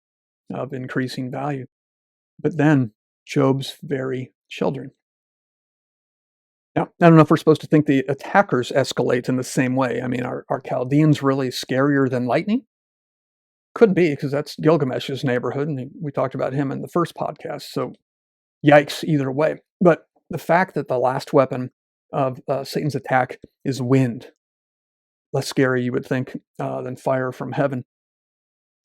of increasing value. But then Job's very children. Now, I don't know if we're supposed to think the attackers escalate in the same way. I mean, are Chaldeans really scarier than lightning? Could be, because that's Gilgamesh's neighborhood, and we talked about him in the first podcast. So, yikes, either way. But the fact that the last weapon of Satan's attack is wind, less scary, you would think, than fire from heaven,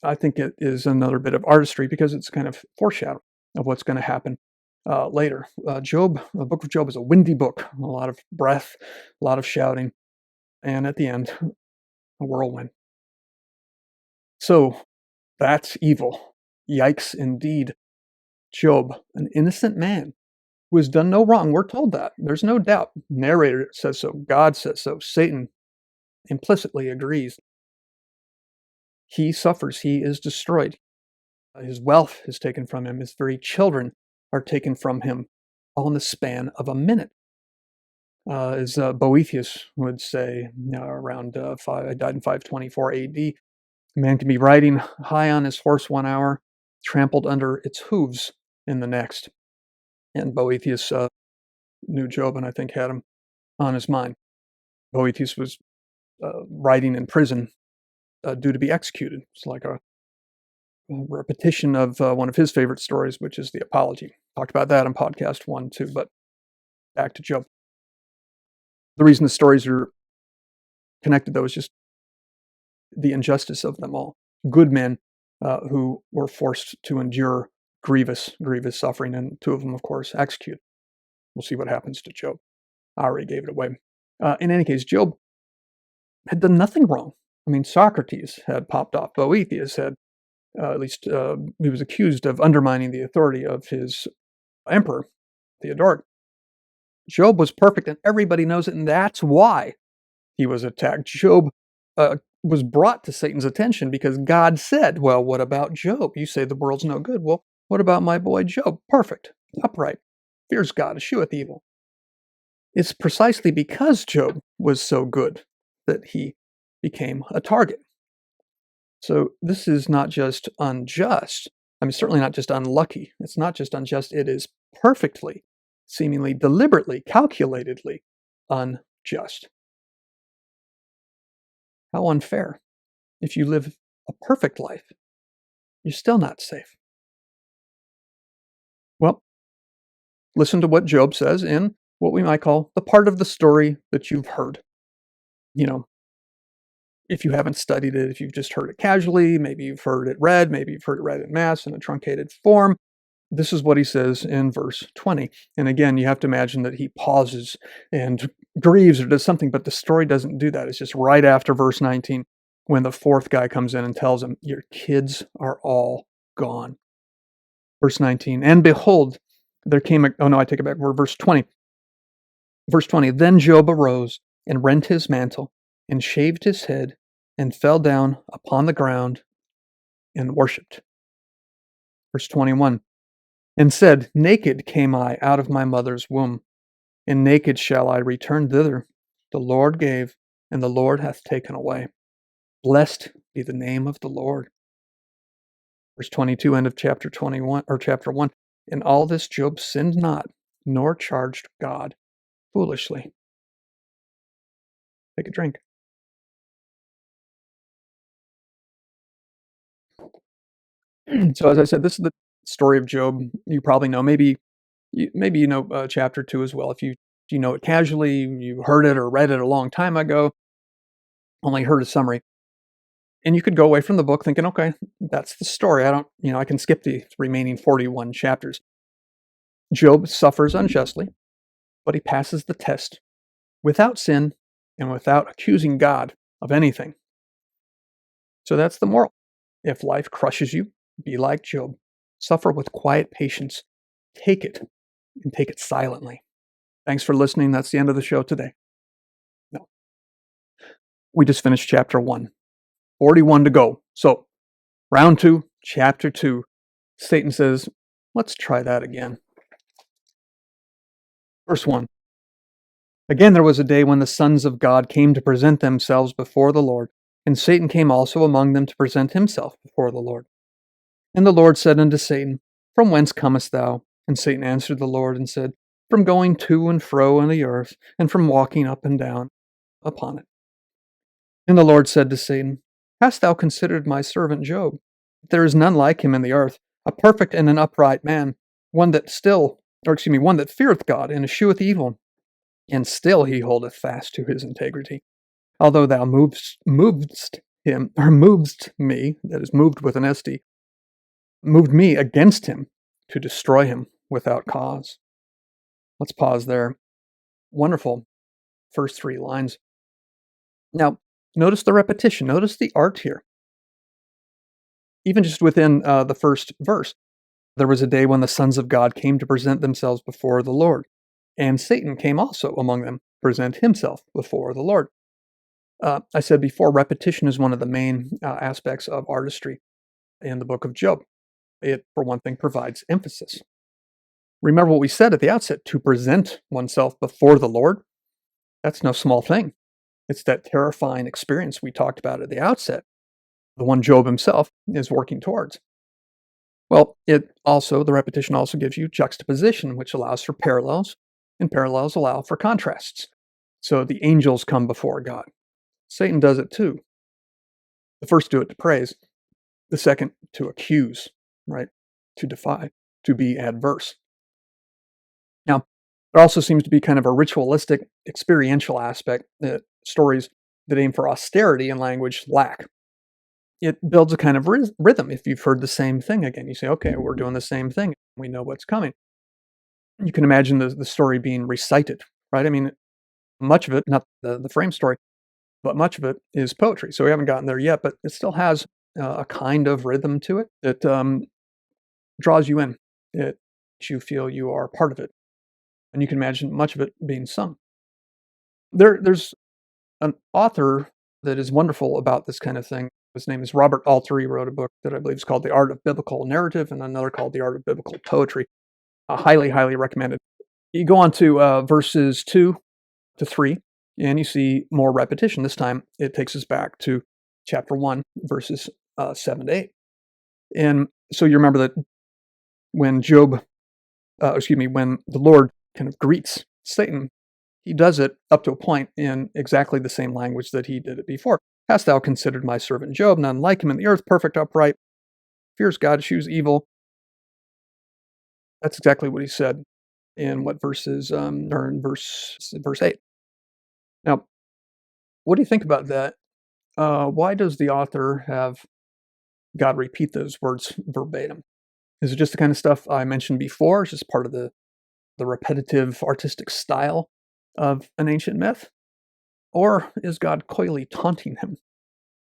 I think it is another bit of artistry, because it's kind of foreshadowing of what's going to happen later. Job, the book of Job is a windy book, a lot of breath, a lot of shouting, and at the end, a whirlwind. So that's evil. Yikes indeed. Job, an innocent man who has done no wrong. We're told that. There's no doubt. Narrator says so. God says so. Satan implicitly agrees. He suffers. He is destroyed. His wealth is taken from him. His very children are taken from him, all in the span of a minute. As Boethius would say, around died in 524 A.D., a man can be riding high on his horse 1 hour, trampled under its hooves in the next. And Boethius knew Job and I think had him on his mind. Boethius was riding in prison due to be executed. It's like a repetition of one of his favorite stories, which is the Apology. Talked about that in podcast 1 too, but back to Job. The reason the stories are connected, though, is just the injustice of them all. Good men who were forced to endure grievous suffering, and 2 of them, of course, executed. We'll see what happens to Job. I already gave it away. In any case, Job had done nothing wrong. I mean, Socrates had popped off. Boethius had, at least he was accused of undermining the authority of his emperor, Theodoric. Job was perfect, and everybody knows it, and that's why he was attacked. Job was brought to Satan's attention because God said, well, what about Job? You say the world's no good. Well, what about my boy Job? Perfect, upright, fears God, escheweth evil. It's precisely because Job was so good that he became a target. So this is not just unjust. I mean, certainly not just unlucky. It's not just unjust. It is perfectly, seemingly deliberately, calculatedly unjust. How unfair. If you live a perfect life, you're still not safe. Well, listen to what Job says in what we might call the part of the story that you've heard. You know, if you haven't studied it, if you've just heard it casually, maybe you've heard it read, maybe you've heard it read in mass in a truncated form. This is what he says in verse 20. And again, you have to imagine that he pauses and grieves or does something, but the story doesn't do that. It's just right after verse 19 when the 4th guy comes in and tells him, your kids are all gone. Verse 19, and behold, there came I take it back. We're verse 20. Verse 20, then Job arose and rent his mantle and shaved his head and fell down upon the ground and worshipped. Verse 21, and said, naked came I out of my mother's womb, and naked shall I return thither. The Lord gave, and the Lord hath taken away. Blessed be the name of the Lord. Verse 22, end of chapter 21, or chapter 1. In all this Job sinned not, nor charged God foolishly. Take a drink. So as I said, this is the story of Job. You probably know. Maybe you know chapter 2 as well. If you know it casually, you heard it or read it a long time ago, only heard a summary. And you could go away from the book thinking, okay, that's the story. I can skip the remaining 41 chapters. Job suffers unjustly, but he passes the test without sin and without accusing God of anything. So that's the moral. If life crushes you, be like Job. Suffer with quiet patience. Take it, and take it silently. Thanks for listening. That's the end of the show today. No. We just finished chapter 1. 41 to go. So, round 2, chapter 2. Satan says, let's try that again. Verse 1. Again there was a day when the sons of God came to present themselves before the Lord, and Satan came also among them to present himself before the Lord. And the Lord said unto Satan, from whence comest thou? And Satan answered the Lord and said, from going to and fro in the earth, and from walking up and down upon it. And the Lord said to Satan, hast thou considered my servant Job? There is none like him in the earth, a perfect and an upright man, one that feareth God and escheweth evil, and still he holdeth fast to his integrity. Although thou moved me, that is moved with an SD, moved me against him to destroy him. without cause. Let's pause there. Wonderful first three lines. Now, notice the repetition. Notice the art here. Even just within the first verse, there was a day when the sons of God came to present themselves before the Lord, and Satan came also among them, present himself before the Lord. I said before, repetition is one of the main aspects of artistry in the book of Job. It, for one thing, provides emphasis. Remember what we said at the outset, to present oneself before the Lord, that's no small thing. It's that terrifying experience we talked about at the outset, the one Job himself is working towards. Well, the repetition also gives you juxtaposition, which allows for parallels, and parallels allow for contrasts. So the angels come before God. Satan does it too. The first do it to praise, the second to accuse, right? To defy, to be adverse. Now, there also seems to be kind of a ritualistic, experiential aspect that stories that aim for austerity in language lack. It builds a kind of rhythm. If you've heard the same thing again, you say, okay, we're doing the same thing. We know what's coming. You can imagine the story being recited, right? I mean, much of it, not the frame story, but much of it is poetry. So we haven't gotten there yet, but it still has a kind of rhythm to it that draws you in. It makes you feel you are part of it. And you can imagine much of it being sung. There's an author that is wonderful about this kind of thing. His name is Robert Alter. He wrote a book that I believe is called The Art of Biblical Narrative and another called The Art of Biblical Poetry. Highly, highly recommended. You go on to verses 2 to 3, and you see more repetition. This time it takes us back to chapter 1, verses 7 to 8. And so you remember that when when the Lord kind of greets Satan, he does it up to a point in exactly the same language that he did it before. Hast thou considered my servant Job, none like him in the earth, perfect, upright, fears God, eschews evil. That's exactly what he said in what verses, or in verse 8. Now, what do you think about that? Why does the author have God repeat those words verbatim? Is it just the kind of stuff I mentioned before? It's just part of the repetitive artistic style of an ancient myth? Or is God coyly taunting him,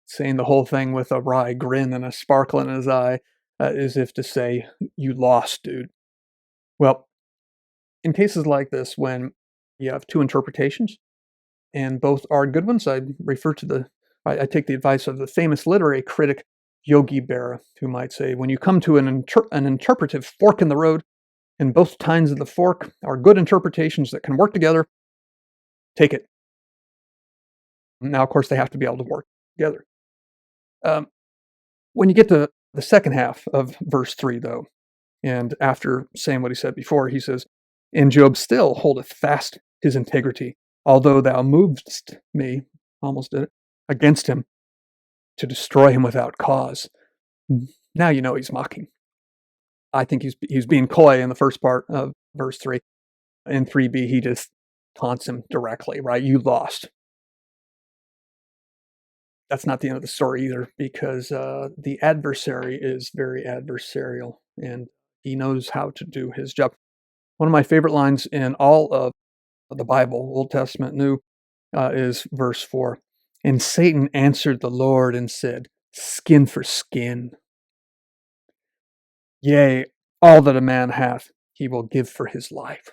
saying the whole thing with a wry grin and a sparkle in his eye, as if to say, you lost, dude? Well, in cases like this, when you have two interpretations, and both are good ones, I take the advice of the famous literary critic Yogi Berra, who might say, when you come to an interpretive fork in the road, and both tines of the fork are good interpretations that can work together, take it. Now, of course, they have to be able to work together. When you get to the second half of verse 3, though, and after saying what he said before, he says, and Job still holdeth fast his integrity, although thou movest me, almost did it, against him to destroy him without cause. Now you know he's mocking. I think he's being coy in the first part of verse 3. In 3b, he just taunts him directly, right? You lost. That's not the end of the story either, because the adversary is very adversarial, and he knows how to do his job. One of my favorite lines in all of the Bible, Old Testament, New, is verse 4. And Satan answered the Lord and said, skin for skin. Yea, all that a man hath, he will give for his life.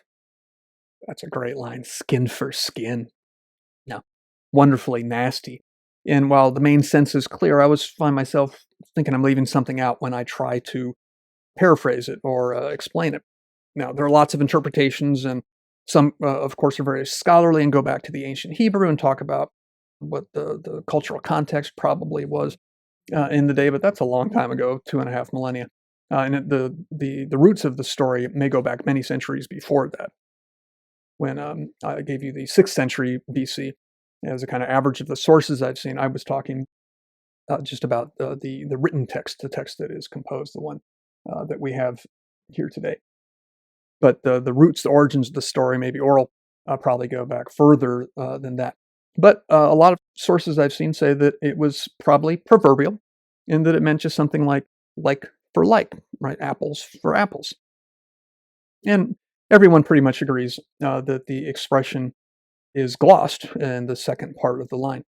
That's a great line, skin for skin. Now, wonderfully nasty. And while the main sense is clear, I always find myself thinking I'm leaving something out when I try to paraphrase it or explain it. Now, there are lots of interpretations, and some, of course, are very scholarly and go back to the ancient Hebrew and talk about what the cultural context probably was in the day, but that's a long time ago, 2.5 millennia. The roots of the story may go back many centuries before that, when I gave you the 6th century BC as a kind of average of the sources I've seen. I was talking just about the written text, the text that is composed, the one that we have here today. But the roots, the origins of the story, maybe oral, probably go back further than that. But a lot of sources I've seen say that it was probably proverbial, in that it meant just something like for like, right? Apples for apples. And everyone pretty much agrees that the expression is glossed in the second part of the line.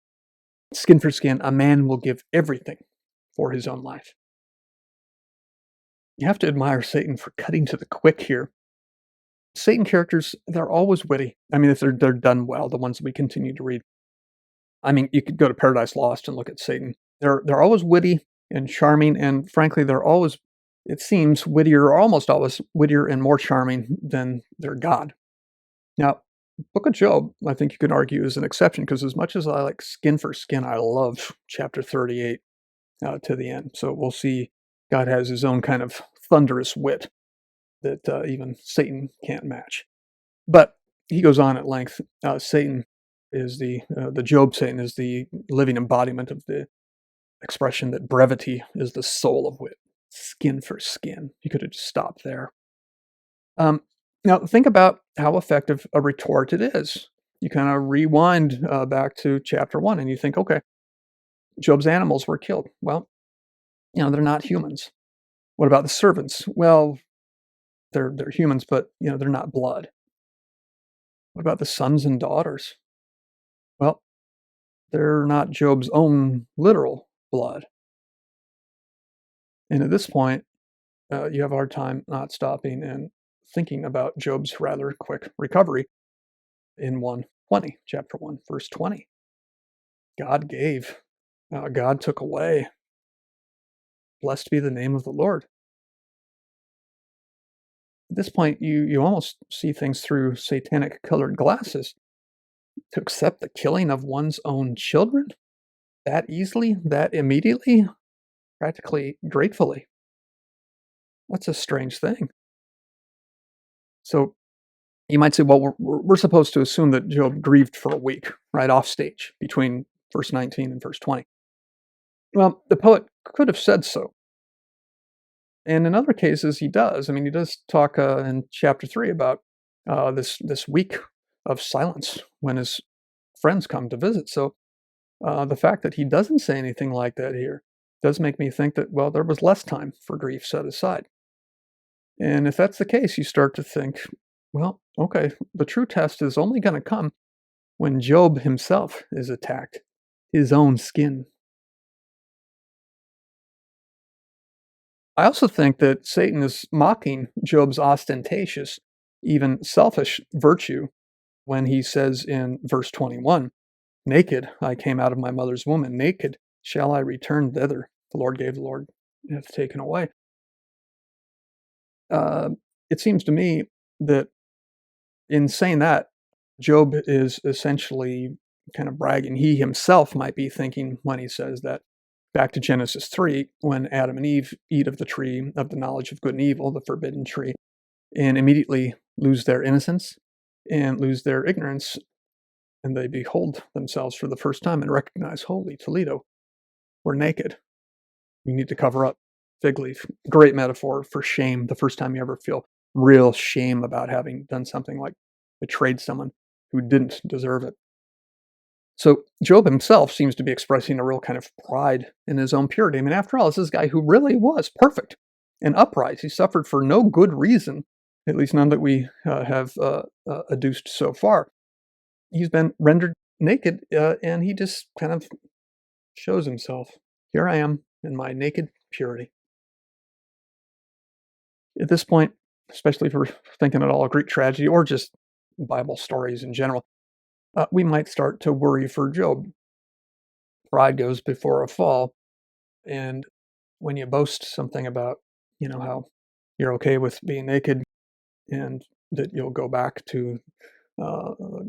Skin for skin, a man will give everything for his own life. You have to admire Satan for cutting to the quick here. Satan characters, they're always witty. I mean, if they're done well, the ones that we continue to read. I mean, you could go to Paradise Lost and look at Satan. They're always witty and charming, and frankly, they're always, it seems, wittier, or almost always wittier and more charming than their God. Now, Book of Job, I think you could argue, is an exception because as much as I like skin for skin, I love chapter 38 to the end. So we'll see God has his own kind of thunderous wit that even Satan can't match. But he goes on at length. Satan is the Job Satan is the living embodiment of the expression that brevity is the soul of wit. Skin for skin. He could have just stopped there. Um, Now think about how effective a retort it is. You kind of rewind back to chapter 1, and you think, okay, Job's animals were killed. Well, they're not humans. What about the servants? Well, they're humans, but they're not blood. What about the sons and daughters? Well, they're not Job's own literal blood. And at this point, you have a hard time not stopping and thinking about Job's rather quick recovery in 120, chapter 1, verse 20. God gave, God took away. Blessed be the name of the Lord. At this point, you almost see things through satanic colored glasses. To accept the killing of one's own children that easily, that immediately, practically gratefully. That's a strange thing. So you might say, well, we're supposed to assume that Job grieved for a week, right off stage, between verse 19 and verse 20. Well, the poet could have said so. And in other cases, he does. I mean, he does talk in chapter 3 about this week of silence when his friends come to visit. So the fact that he doesn't say anything like that here does make me think that, well, there was less time for grief set aside. And if that's the case, you start to think, well, okay, the true test is only going to come when Job himself is attacked, his own skin. I also think that Satan is mocking Job's ostentatious, even selfish virtue when he says in verse 21, naked I came out of my mother's womb, and naked shall I return thither. The Lord gave, the Lord hath taken away. It seems to me that in saying that, Job is essentially kind of bragging. He himself might be thinking when he says that. Back to Genesis 3, when Adam and Eve eat of the tree of the knowledge of good and evil, the forbidden tree, and immediately lose their innocence and lose their ignorance, and they behold themselves for the first time and recognize, holy Toledo, we're naked. We need to cover up. Fig leaf, great metaphor for shame, the first time you ever feel real shame about having done something like betrayed someone who didn't deserve it. So Job himself seems to be expressing a real kind of pride in his own purity. I mean, after all, this is a guy who really was perfect and upright. He suffered for no good reason, at least none that we have adduced so far. He's been rendered naked, and he just kind of shows himself. Here I am in my naked purity. At this point, especially if we're thinking at all Greek tragedy or just Bible stories in general, we might start to worry for Job. Pride goes before a fall, and when you boast something about, how you're okay with being naked and that you'll go back to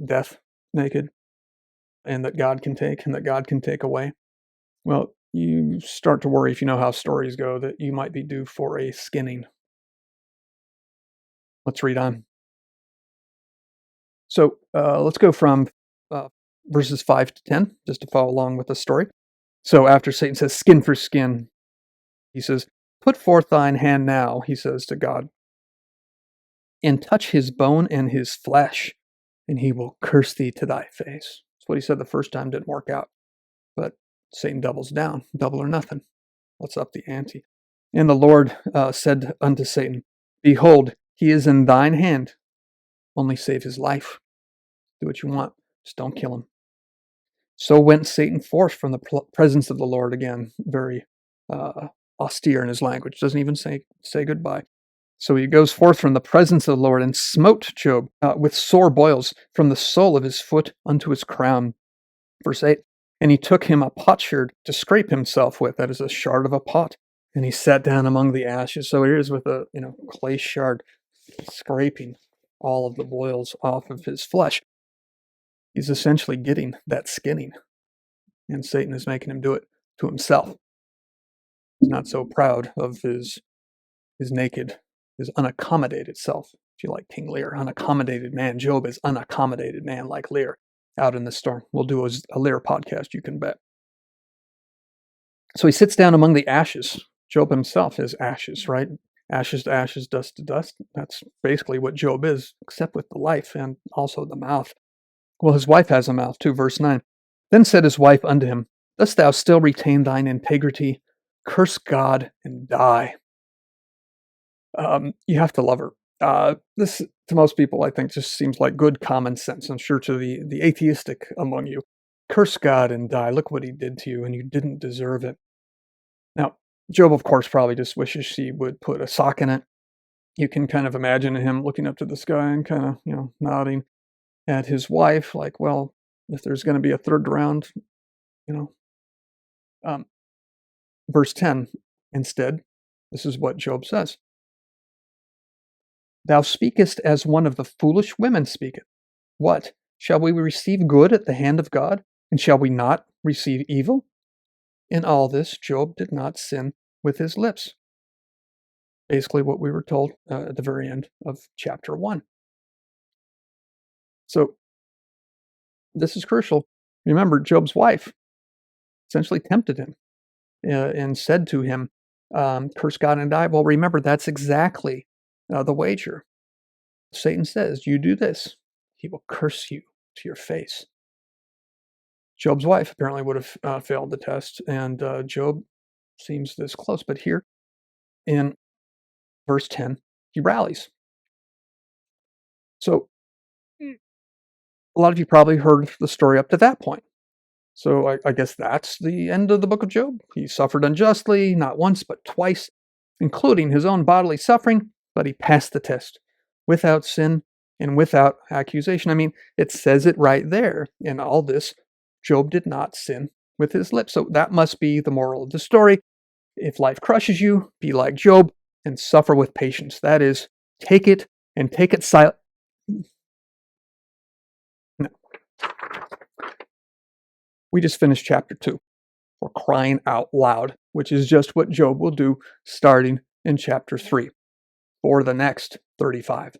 death naked, and that God can take and that God can take away, well, you start to worry, if you know how stories go, that you might be due for a skinning. Let's read on. So let's go from verses 5 to 10, just to follow along with the story. So after Satan says, skin for skin, he says, put forth thine hand now, he says to God, and touch his bone and his flesh, and he will curse thee to thy face. That's what he said the first time, didn't work out. But Satan doubles down, double or nothing. Let's up the ante. And the Lord said unto Satan, behold, He is in thine hand. Only save his life. Do what you want. Just don't kill him. So went Satan forth from the presence of the Lord. Again, very austere in his language. Doesn't even say goodbye. So he goes forth from the presence of the Lord and smote Job with sore boils from the sole of his foot unto his crown. Verse 8, and he took him a potsherd to scrape himself with. That is a shard of a pot. And he sat down among the ashes. So here he is with a clay shard, scraping all of the boils off of his flesh. He's essentially getting that skinning. And Satan is making him do it to himself. He's not so proud of his naked, his unaccommodated self. If you like King Lear, unaccommodated man. Job is unaccommodated man like Lear out in the storm. We'll do a Lear podcast, you can bet. So he sits down among the ashes. Job himself is ashes, right? Ashes to ashes, dust to dust. That's basically what Job is, except with the life and also the mouth. Well, his wife has a mouth too. Verse 9. Then said his wife unto him, dost thou still retain thine integrity? Curse God and die. You have to love her. This, to most people, I think, just seems like good common sense. I'm sure to the atheistic among you. Curse God and die. Look what he did to you, and you didn't deserve it. Now, Job, of course, probably just wishes she would put a sock in it. You can kind of imagine him looking up to the sky and kind of, nodding at his wife, like, well, if there's going to be a third round, verse 10, instead, this is what Job says. Thou speakest as one of the foolish women speaketh. What? Shall we receive good at the hand of God? And shall we not receive evil? In all this, Job did not sin with his lips. Basically what we were told at the very end of chapter 1. So, this is crucial. Remember, Job's wife essentially tempted him and said to him, curse God and die. Well, remember, that's exactly the wager. Satan says, you do this, he will curse you to your face. Job's wife apparently would have failed the test, and Job seems this close. But here in verse 10, he rallies. So a lot of you probably heard the story up to that point. So I guess that's the end of the book of Job. He suffered unjustly, not once, but twice, including his own bodily suffering, but he passed the test without sin and without accusation. I mean, it says it right there. In all this, Job did not sin with his lips. So that must be the moral of the story. If life crushes you, be like Job and suffer with patience. That is, take it and take it silent. No. We just finished chapter 2. We're crying out loud, which is just what Job will do starting in chapter 3 for the next 35.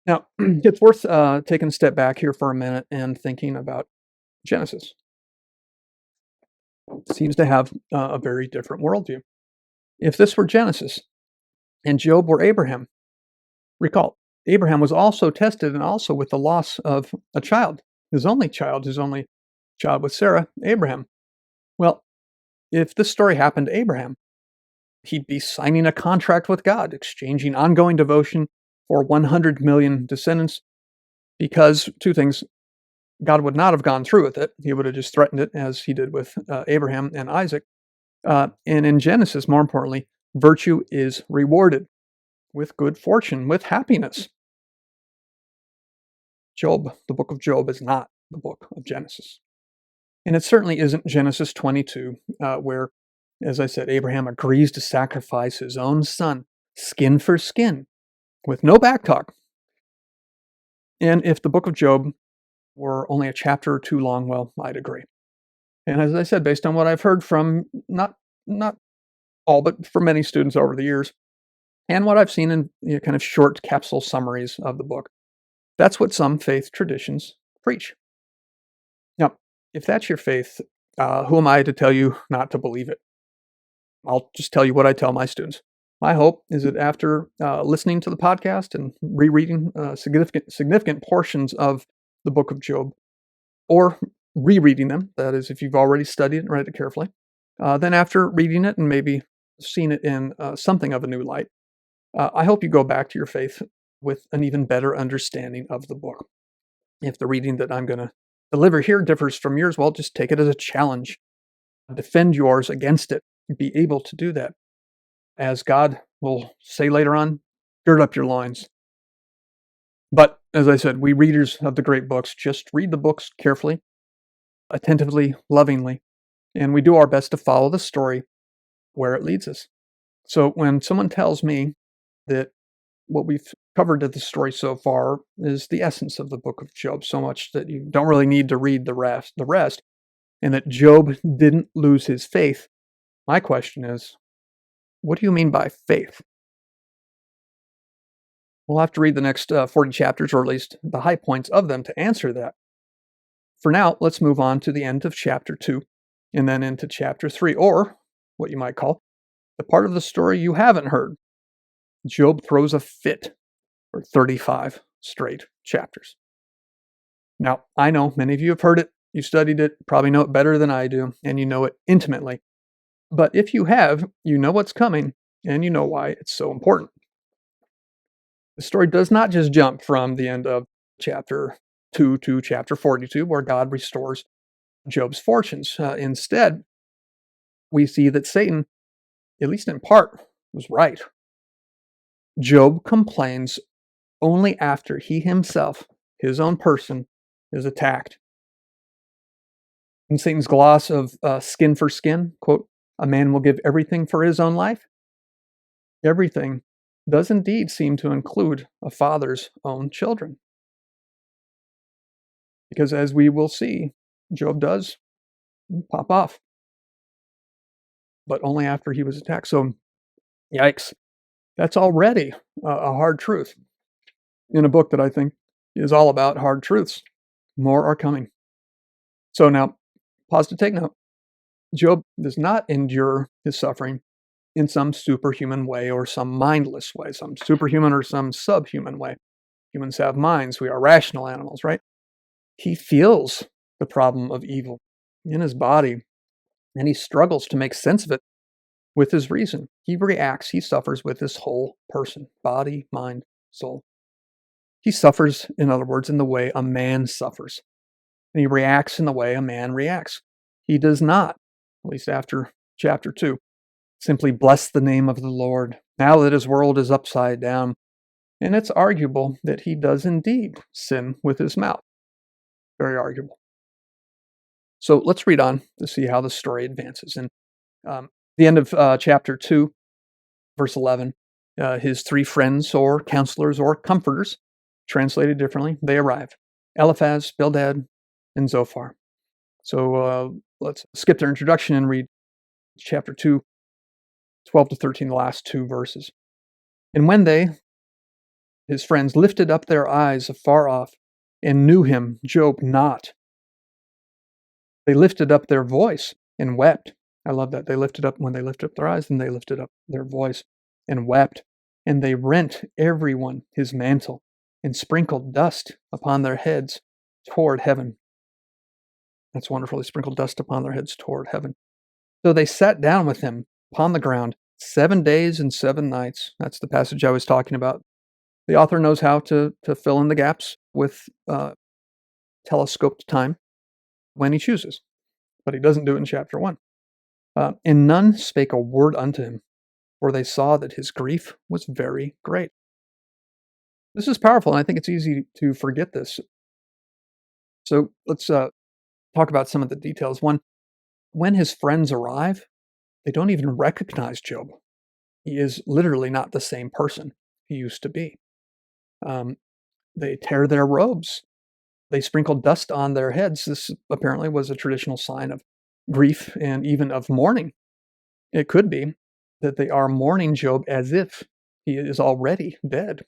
Now, it's worth taking a step back here for a minute and thinking about Genesis. It seems to have a very different worldview. If this were Genesis and Job were Abraham, recall, Abraham was also tested and also with the loss of a child, his only child with Sarah, Abraham. Well, if this story happened to Abraham, he'd be signing a contract with God, exchanging ongoing devotion for 100 million descendants, because two things, God would not have gone through with it. He would have just threatened it as he did with Abraham and Isaac. And in Genesis, more importantly, virtue is rewarded with good fortune, with happiness. Job, the book of Job, is not the book of Genesis. And it certainly isn't Genesis 22, where, as I said, Abraham agrees to sacrifice his own son, skin for skin, with no backtalk. And if the book of Job were only a chapter or two long, well, I'd agree. And as I said, based on what I've heard from not all, but from many students over the years, and what I've seen in kind of short capsule summaries of the book, that's what some faith traditions preach. Now, if that's your faith, who am I to tell you not to believe it? I'll just tell you what I tell my students. My hope is that after listening to the podcast and rereading significant portions of the book of Job, or rereading them, that is, if you've already studied it and read it carefully, then after reading it and maybe seeing it in something of a new light, I hope you go back to your faith with an even better understanding of the book. If the reading that I'm going to deliver here differs from yours, well, just take it as a challenge. Defend yours against it. Be able to do that. As God will say later on, gird up your loins. But as I said, we readers of the great books just read the books carefully, attentively, lovingly, and we do our best to follow the story where it leads us. So when someone tells me that what we've covered of the story so far is the essence of the book of Job, so much that you don't really need to read the rest, and that Job didn't lose his faith, my question is, what do you mean by faith? We'll have to read the next 40 chapters, or at least the high points of them, to answer that. For now, let's move on to the end of chapter 2, and then into chapter 3, or what you might call the part of the story you haven't heard. Job throws a fit for 35 straight chapters. Now, I know many of you have heard it, you studied it, probably know it better than I do, and you know it intimately. But if you have, you know what's coming, and you know why it's so important. The story does not just jump from the end of chapter 2 to chapter 42, where God restores Job's fortunes. Instead, we see that Satan, at least in part, was right. Job complains only after he himself, his own person, is attacked. In Satan's gloss of skin for skin, quote, a man will give everything for his own life. Everything does indeed seem to include a father's own children. Because as we will see, Job does pop off, but only after he was attacked. So, yikes. That's already a hard truth in a book that I think is all about hard truths. More are coming. So now, pause to take note. Job does not endure his suffering in some superhuman way or some mindless way, some superhuman or some subhuman way. Humans have minds. We are rational animals, right? He feels the problem of evil in his body, and he struggles to make sense of it with his reason. He reacts, he suffers with his whole person, body, mind, soul. He suffers, in other words, in the way a man suffers. And he reacts in the way a man reacts. He does not, at least after chapter 2, simply bless the name of the Lord now that his world is upside down. And it's arguable that he does indeed sin with his mouth. Very arguable. So let's read on to see how the story advances. And the end of chapter 2, verse 11, his three friends or counselors or comforters, translated differently, they arrive. Eliphaz, Bildad, and Zophar. So let's skip their introduction and read chapter 2, 12 to 13, the last two verses. And when they, his friends, lifted up their eyes afar off and knew him, Job, not, they lifted up their voice and wept. I love that. When they lifted up their eyes, then they lifted up their voice and wept. And they rent everyone his mantle and sprinkled dust upon their heads toward heaven. That's wonderful. They sprinkled dust upon their heads toward heaven. So they sat down with him upon the ground 7 days and 7 nights. That's the passage I was talking about. The author knows how to fill in the gaps with telescoped time when he chooses, but he doesn't do it in chapter 1. And none spake a word unto him, for they saw that his grief was very great. This is powerful, and I think it's easy to forget this. So let's talk about some of the details. One, when his friends arrive, they don't even recognize Job. He is literally not the same person he used to be. They tear their robes. They sprinkle dust on their heads. This apparently was a traditional sign of grief and even of mourning. It could be that they are mourning Job as if he is already dead.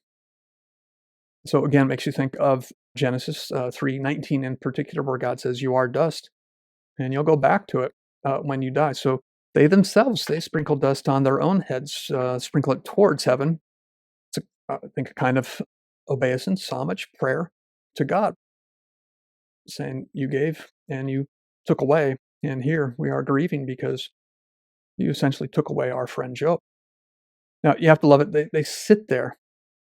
So again, it makes you think of Genesis 3:19 in particular, where God says, "You are dust, and you'll go back to it when you die." So they themselves, they sprinkle dust on their own heads, sprinkle it towards heaven. It's, I think, a kind of obeisance, homage, prayer to God, saying, "You gave and you took away, and here we are grieving because you essentially took away our friend Job." Now, you have to love it. They sit there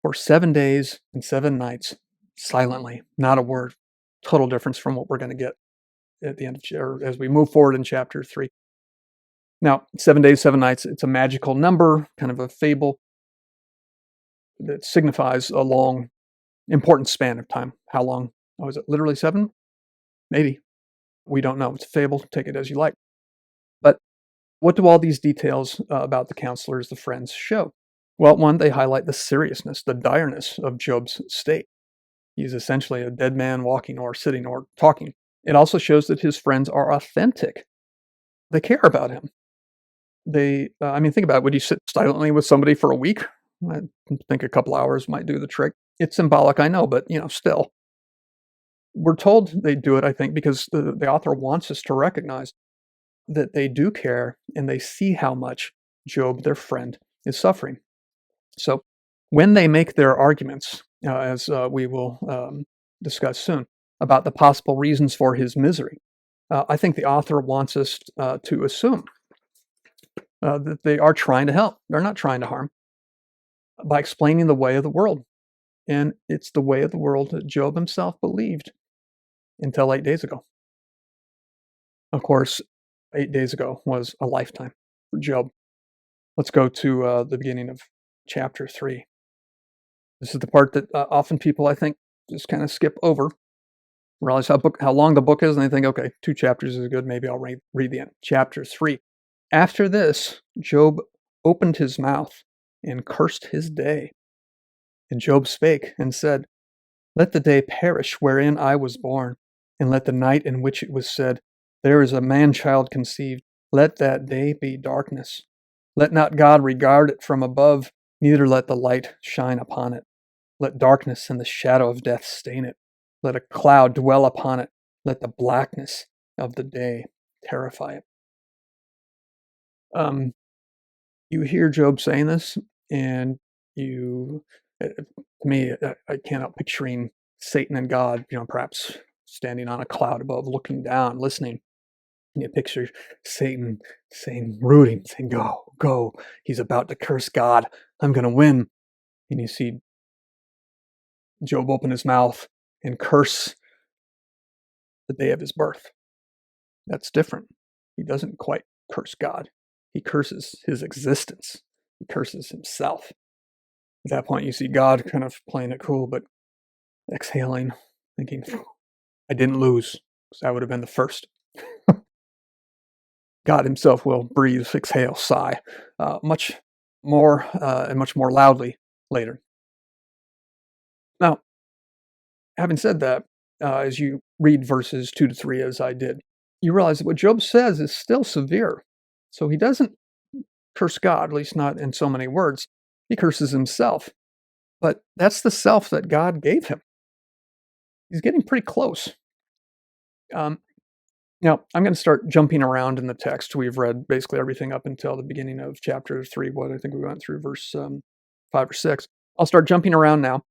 for 7 days and 7 nights silently, not a word. Total difference from what we're gonna get at the end of or as we move forward in chapter 3. Now, 7 days, 7 nights, it's a magical number, kind of a fable that signifies a long, important span of time. How long? Oh, is it literally 7? Maybe. We don't know. It's a fable. Take it as you like. But what do all these details about the counselors, the friends, show? Well, one, they highlight the seriousness, the direness of Job's state. He's essentially a dead man walking or sitting or talking. It also shows that his friends are authentic. They care about him. I mean, think about it. Would you sit silently with somebody for a week? I think a couple hours might do the trick. It's symbolic, I know, but still. We're told they do it, I think, because the author wants us to recognize that they do care and they see how much Job, their friend, is suffering. So when they make their arguments, as we will discuss soon, about the possible reasons for his misery, I think the author wants us to assume that they are trying to help. They're not trying to harm by explaining the way of the world. And it's the way of the world that Job himself believed until 8 days ago. Of course, 8 days ago was a lifetime for Job. Let's go to the beginning of chapter 3. This is the part that often people, I think, just kind of skip over. Realize how long the book is, and they think, okay, 2 chapters is good. Maybe I'll read the end. Chapter 3. After this, Job opened his mouth and cursed his day. And Job spake and said, let the day perish wherein I was born, and let the night in which it was said, there is a man-child conceived. Let that day be darkness. Let not God regard it from above, neither let the light shine upon it. Let darkness and the shadow of death stain it. Let a cloud dwell upon it. Let the blackness of the day terrify it. You hear Job saying this, and to me, I can't help picturing Satan and God, perhaps standing on a cloud above, looking down, listening. And you picture Satan rooting, saying, go, go. He's about to curse God. I'm going to win. And you see Job open his mouth and curse the day of his birth. That's different. He doesn't quite curse God. He curses his existence. He curses himself. At that point, you see God kind of playing it cool, but exhaling, thinking, I didn't lose, because I would have been the first. God himself will breathe, exhale, sigh, much more and much more loudly later. Now, having said that, as you read verses 2 to 3, as I did, you realize that what Job says is still severe. So he doesn't curse God, at least not in so many words. He curses himself. But that's the self that God gave him. He's getting pretty close. Now, I'm going to start jumping around in the text. We've read basically everything up until the beginning of chapter 3. What I think we went through verse 5 or 6. I'll start jumping around now.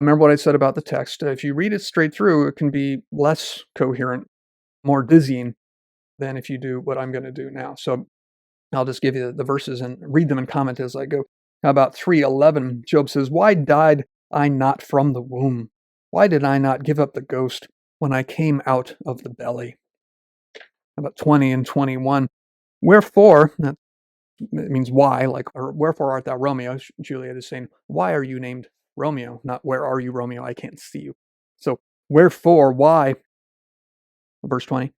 Remember what I said about the text. If you read it straight through, it can be less coherent, more dizzying than if you do what I'm going to do now. So I'll just give you the verses and read them and comment as I go. How about 3:11? Job says, why died I not from the womb? Why did I not give up the ghost when I came out of the belly? About 20 and 21. Wherefore, that means why, or wherefore art thou Romeo? Juliet is saying, why are you named Romeo? Not where are you, Romeo? I can't see you. So, wherefore, why, verse 20,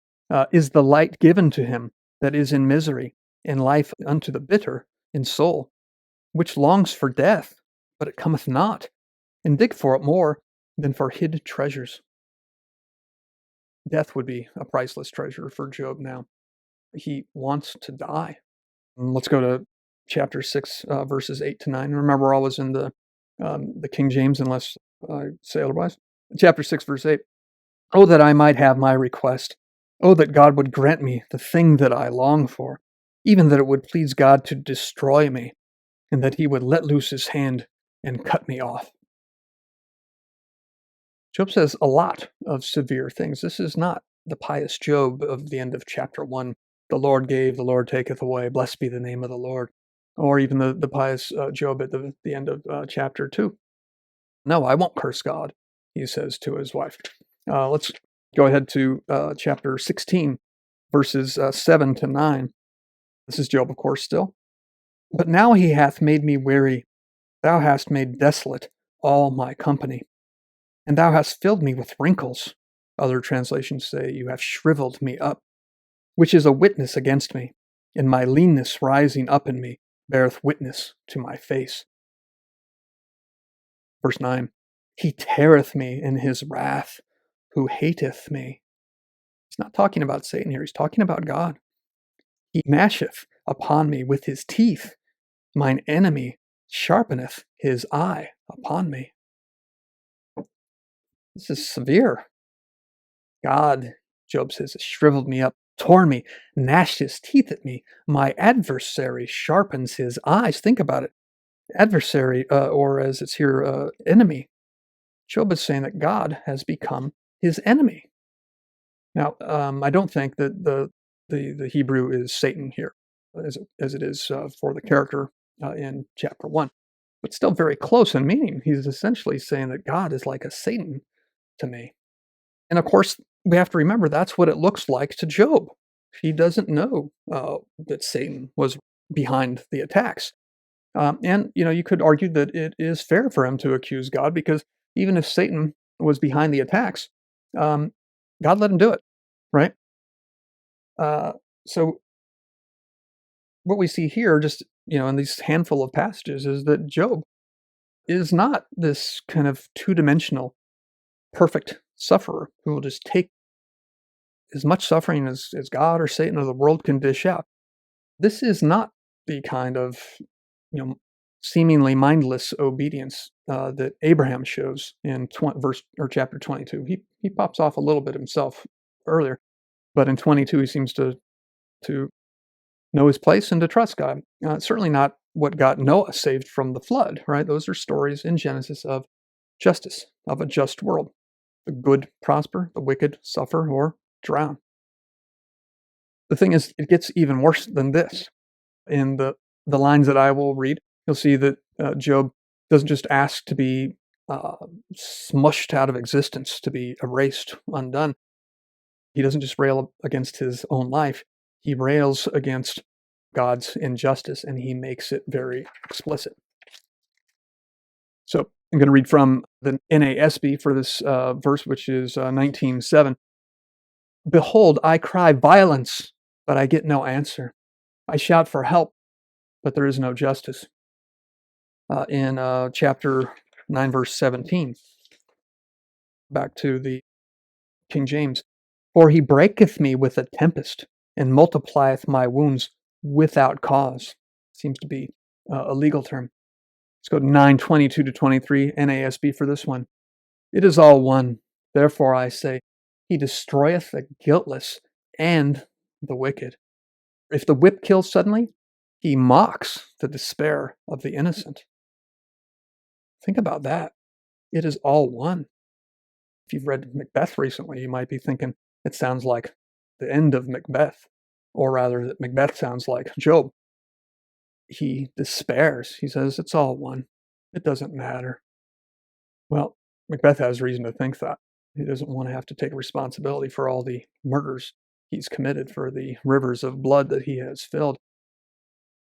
is the light given to him that is in misery, and life unto the bitter in soul, which longs for death, but it cometh not, and dig for it more than for hid treasures. Death would be a priceless treasure for Job now. He wants to die. Let's go to chapter 6, verses 8 to 9. Remember, we're always in the King James, unless I say otherwise. Chapter 6, verse 8. Oh, that I might have my request. Oh, that God would grant me the thing that I long for, even that it would please God to destroy me, and that he would let loose his hand and cut me off. Job says a lot of severe things. This is not the pious Job of the end of chapter 1. The Lord gave, the Lord taketh away. Blessed be the name of the Lord. Or even the pious Job at the end of chapter 2. No, I won't curse God, he says to his wife. Let's go ahead to chapter 16, verses 7 to 9. This is Job, of course, still. But now he hath made me weary. Thou hast made desolate all my company, and thou hast filled me with wrinkles. Other translations say, you have shriveled me up, which is a witness against me, and my leanness rising up in me beareth witness to my face. Verse 9, he teareth me in his wrath, who hateth me. He's not talking about Satan here, he's talking about God. He gnasheth upon me with his teeth. Mine enemy sharpeneth his eye upon me. This is severe. God, Job says, has shriveled me up, torn me, gnashed his teeth at me. My adversary sharpens his eyes. Think about it. Adversary, or as it's here, enemy. Job is saying that God has become his enemy. Now, I don't think that the Hebrew is Satan here, as it is for the character in chapter 1, but still very close in meaning. He's essentially saying that God is like a Satan to me. And of course, we have to remember that's what it looks like to Job. He doesn't know that Satan was behind the attacks. And, you could argue that it is fair for him to accuse God because even if Satan was behind the attacks, um, God let him do it, right? So what we see here, just, in these handful of passages, is that Job is not this kind of two-dimensional, perfect sufferer who will just take as much suffering as God or Satan or the world can dish out. This is not the kind of, seemingly mindless obedience that Abraham shows in chapter 22. He pops off a little bit himself earlier, but in 22 he seems to know his place and to trust God. Certainly not what got Noah saved from the flood, right? Those are stories in Genesis of justice, of a just world. The good prosper, the wicked suffer or drown. The thing is, it gets even worse than this. In the lines that I will read, you'll see that Job doesn't just ask to be smushed out of existence, to be erased, undone. He doesn't just rail against his own life. He rails against God's injustice, and he makes it very explicit. So I'm going to read from the NASB for this verse, which is 19:7. Behold, I cry violence, but I get no answer. I shout for help, but there is no justice. In chapter 9, verse 17, back to the King James, for he breaketh me with a tempest, and multiplieth my wounds without cause. Seems to be a legal term. Let's go to 9:22-23, NASB for this one. It is all one. Therefore I say, he destroyeth the guiltless and the wicked. If the whip kills suddenly, he mocks the despair of the innocent. Think about that. It is all one. If you've read Macbeth recently, you might be thinking it sounds like the end of Macbeth, or rather that Macbeth sounds like Job. He despairs. He says, it's all one. It doesn't matter. Well, Macbeth has reason to think that. He doesn't want to have to take responsibility for all the murders he's committed, for the rivers of blood that he has filled.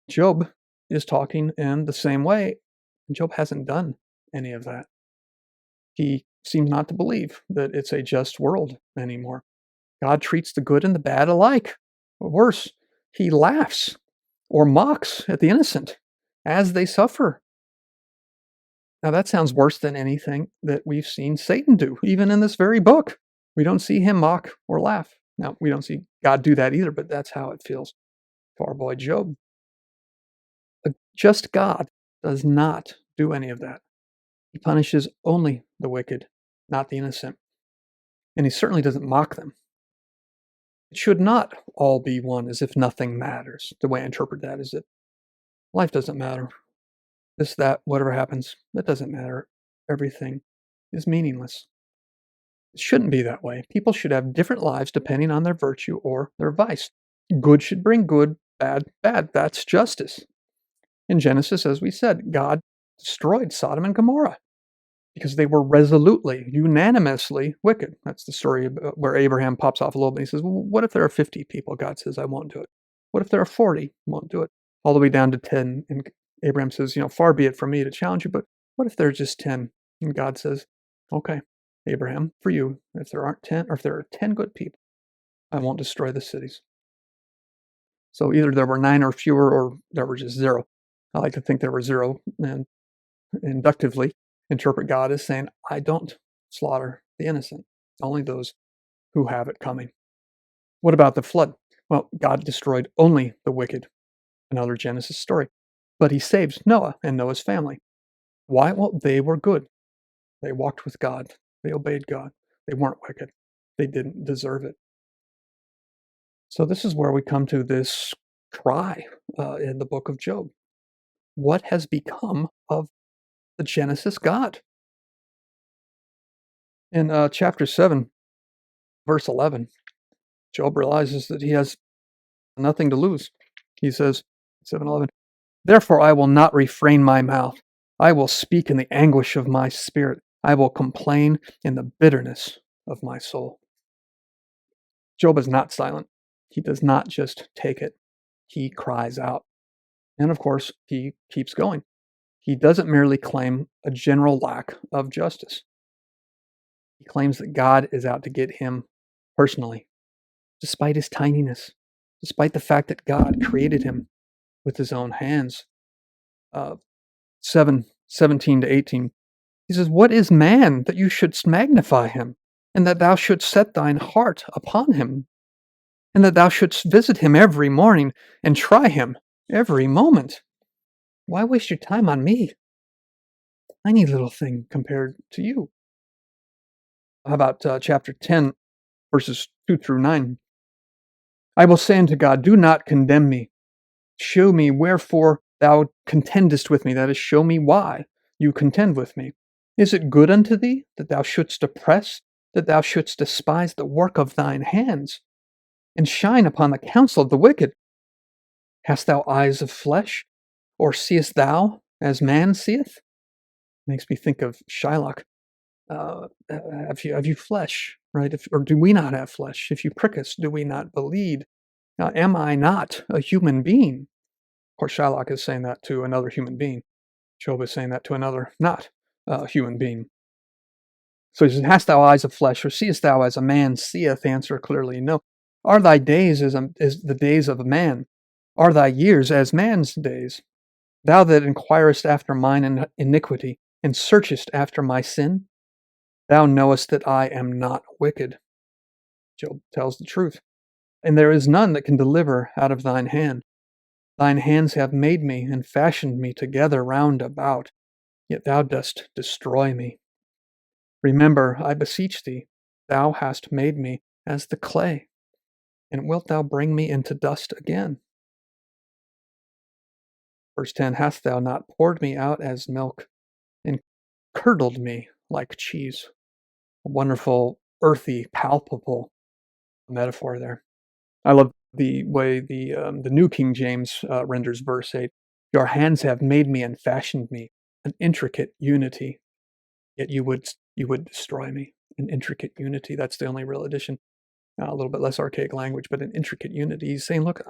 Job is talking in the same way. Job hasn't done any of that. He seems not to believe that it's a just world anymore. God treats the good and the bad alike. Worse, he laughs or mocks at the innocent as they suffer. Now, that sounds worse than anything that we've seen Satan do, even in this very book. We don't see him mock or laugh. Now, we don't see God do that either, but that's how it feels to our boy Job. A just God does not do any of that. He punishes only the wicked, not the innocent. And he certainly doesn't mock them. It should not all be one as if nothing matters. The way I interpret that is that life doesn't matter. This, that, whatever happens, that doesn't matter. Everything is meaningless. It shouldn't be that way. People should have different lives depending on their virtue or their vice. Good should bring good, bad, bad. That's justice. In Genesis, as we said, God destroyed Sodom and Gomorrah because they were resolutely, unanimously wicked. That's the story where Abraham pops off a little bit. He says, well, what if there are 50 people? God says, I won't do it. What if there are 40? Won't do it. All the way down to 10. And Abraham says, far be it from me to challenge you, but what if there are just 10? And God says, okay, Abraham, for you, if there aren't 10, or if there are 10 good people, I won't destroy the cities. So either there were 9 or fewer, or there were just 0. I like to think there were 0, and inductively interpret God as saying, I don't slaughter the innocent, only those who have it coming. What about the flood? Well, God destroyed only the wicked. Another Genesis story. But he saves Noah and Noah's family. Why? Well, they were good. They walked with God. They obeyed God. They weren't wicked. They didn't deserve it. So this is where we come to this cry in the book of Job. What has become of the Genesis God? In chapter 7, verse 11, Job realizes that he has nothing to lose. He says, 7:11, therefore I will not refrain my mouth. I will speak in the anguish of my spirit. I will complain in the bitterness of my soul. Job is not silent. He does not just take it. He cries out. And of course, he keeps going. He doesn't merely claim a general lack of justice. He claims that God is out to get him personally, despite his tininess, despite the fact that God created him with his own hands. 7:17-18, he says, what is man that you shouldst magnify him, and that thou shouldst set thine heart upon him, and that thou shouldst visit him every morning, and try him every moment? Why waste your time on me? Tiny little thing compared to you. How about chapter 10, verses 2-9? I will say unto God, do not condemn me. Show me wherefore thou contendest with me. That is, show me why you contend with me. Is it good unto thee that thou shouldst oppress, that thou shouldst despise the work of thine hands, and shine upon the counsel of the wicked? Hast thou eyes of flesh, or seest thou as man seeth? Makes me think of Shylock. Have you flesh, right? Or do we not have flesh? If you prick us, do we not bleed? Now, am I not a human being? Of course, Shylock is saying that to another human being. Job is saying that to another not human being. So he says, hast thou eyes of flesh, or seest thou as a man seeth? Answer clearly, no. Are thy days as the days of a man? Are thy years as man's days? Thou that inquirest after mine iniquity, and searchest after my sin, thou knowest that I am not wicked. Job tells the truth. And there is none that can deliver out of thine hand. Thine hands have made me, and fashioned me together round about, yet thou dost destroy me. Remember, I beseech thee, thou hast made me as the clay, and wilt thou bring me into dust again? Verse 10, hast thou not poured me out as milk, and curdled me like cheese? A wonderful, earthy, palpable metaphor there. I love the way the New King James renders verse 8. Your hands have made me and fashioned me, an intricate unity, yet you would destroy me. An intricate unity, that's the only real addition. A little bit less archaic language, but an intricate unity. He's saying, look,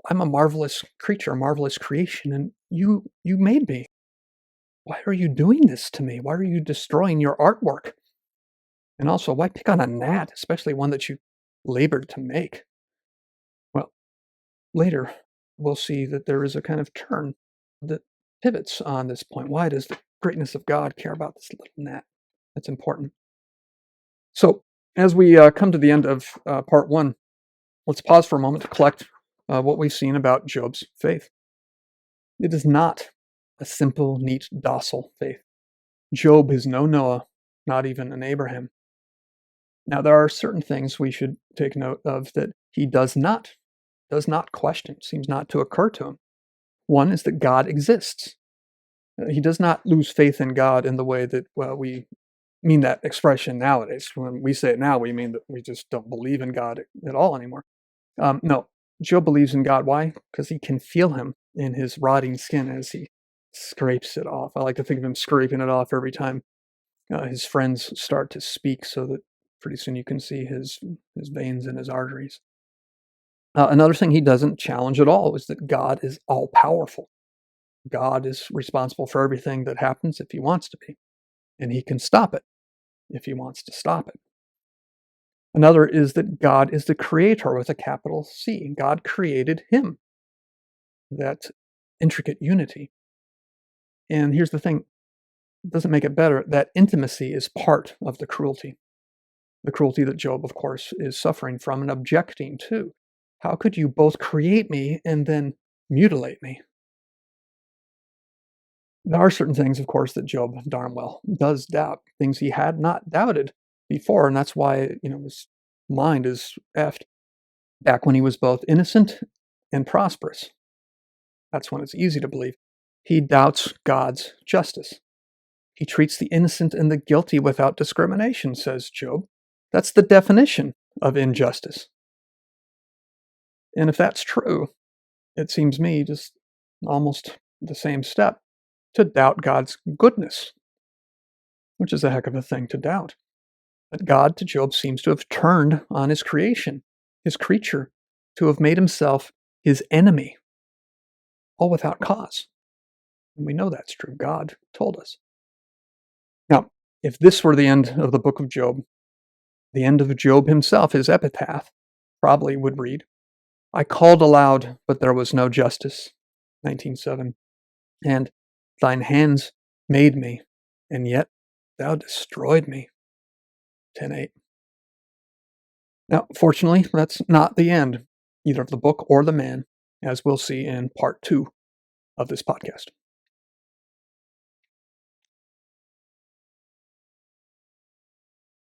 I'm a marvelous creature, a marvelous creation, and you made me. Why are you doing this to me? Why are you destroying your artwork? And also, why pick on a gnat, especially one that you labored to make? Well, later, we'll see that there is a kind of turn that pivots on this point. Why does the greatness of God care about this little gnat? That's important. So, as we come to the end of part 1, let's pause for a moment to collect what we've seen about Job's faith. It is not a simple, neat, docile faith. Job is no Noah, not even an Abraham. Now, there are certain things we should take note of that he does not question, seems not to occur to him. One is that God exists. He does not lose faith in God in the way that we mean that expression nowadays. When we say it now, we mean that we just don't believe in God at all anymore. No, Job believes in God. Why? Because he can feel him in his rotting skin as he scrapes it off. I like to think of him scraping it off every time his friends start to speak, so that pretty soon you can see his veins and his arteries. Another thing he doesn't challenge at all is that God is all powerful. God is responsible for everything that happens if he wants to be, and he can stop it if he wants to stop it. Another is that God is the creator with a capital C. God created him, that intricate unity. And here's the thing, it doesn't make it better. That intimacy is part of the cruelty. The cruelty that Job, of course, is suffering from and objecting to. How could you both create me and then mutilate me? There are certain things, of course, that Job darn well does doubt, things he had not doubted before, and that's why, his mind is effed. Back when he was both innocent and prosperous, that's when it's easy to believe. He doubts God's justice. He treats the innocent and the guilty without discrimination, says Job. That's the definition of injustice. And if that's true, it seems me just almost the same step to doubt God's goodness, which is a heck of a thing to doubt. But God to Job seems to have turned on his creation, his creature, to have made himself his enemy, all without cause. And we know that's true. God told us. Now, if this were the end of the book of Job, the end of Job himself, his epitaph, probably would read, I called aloud, but there was no justice, 19:7, and thine hands made me, and yet thou destroyed me, 10:8. Now, fortunately, that's not the end, either of the book or the man, as we'll see in part 2 of this podcast.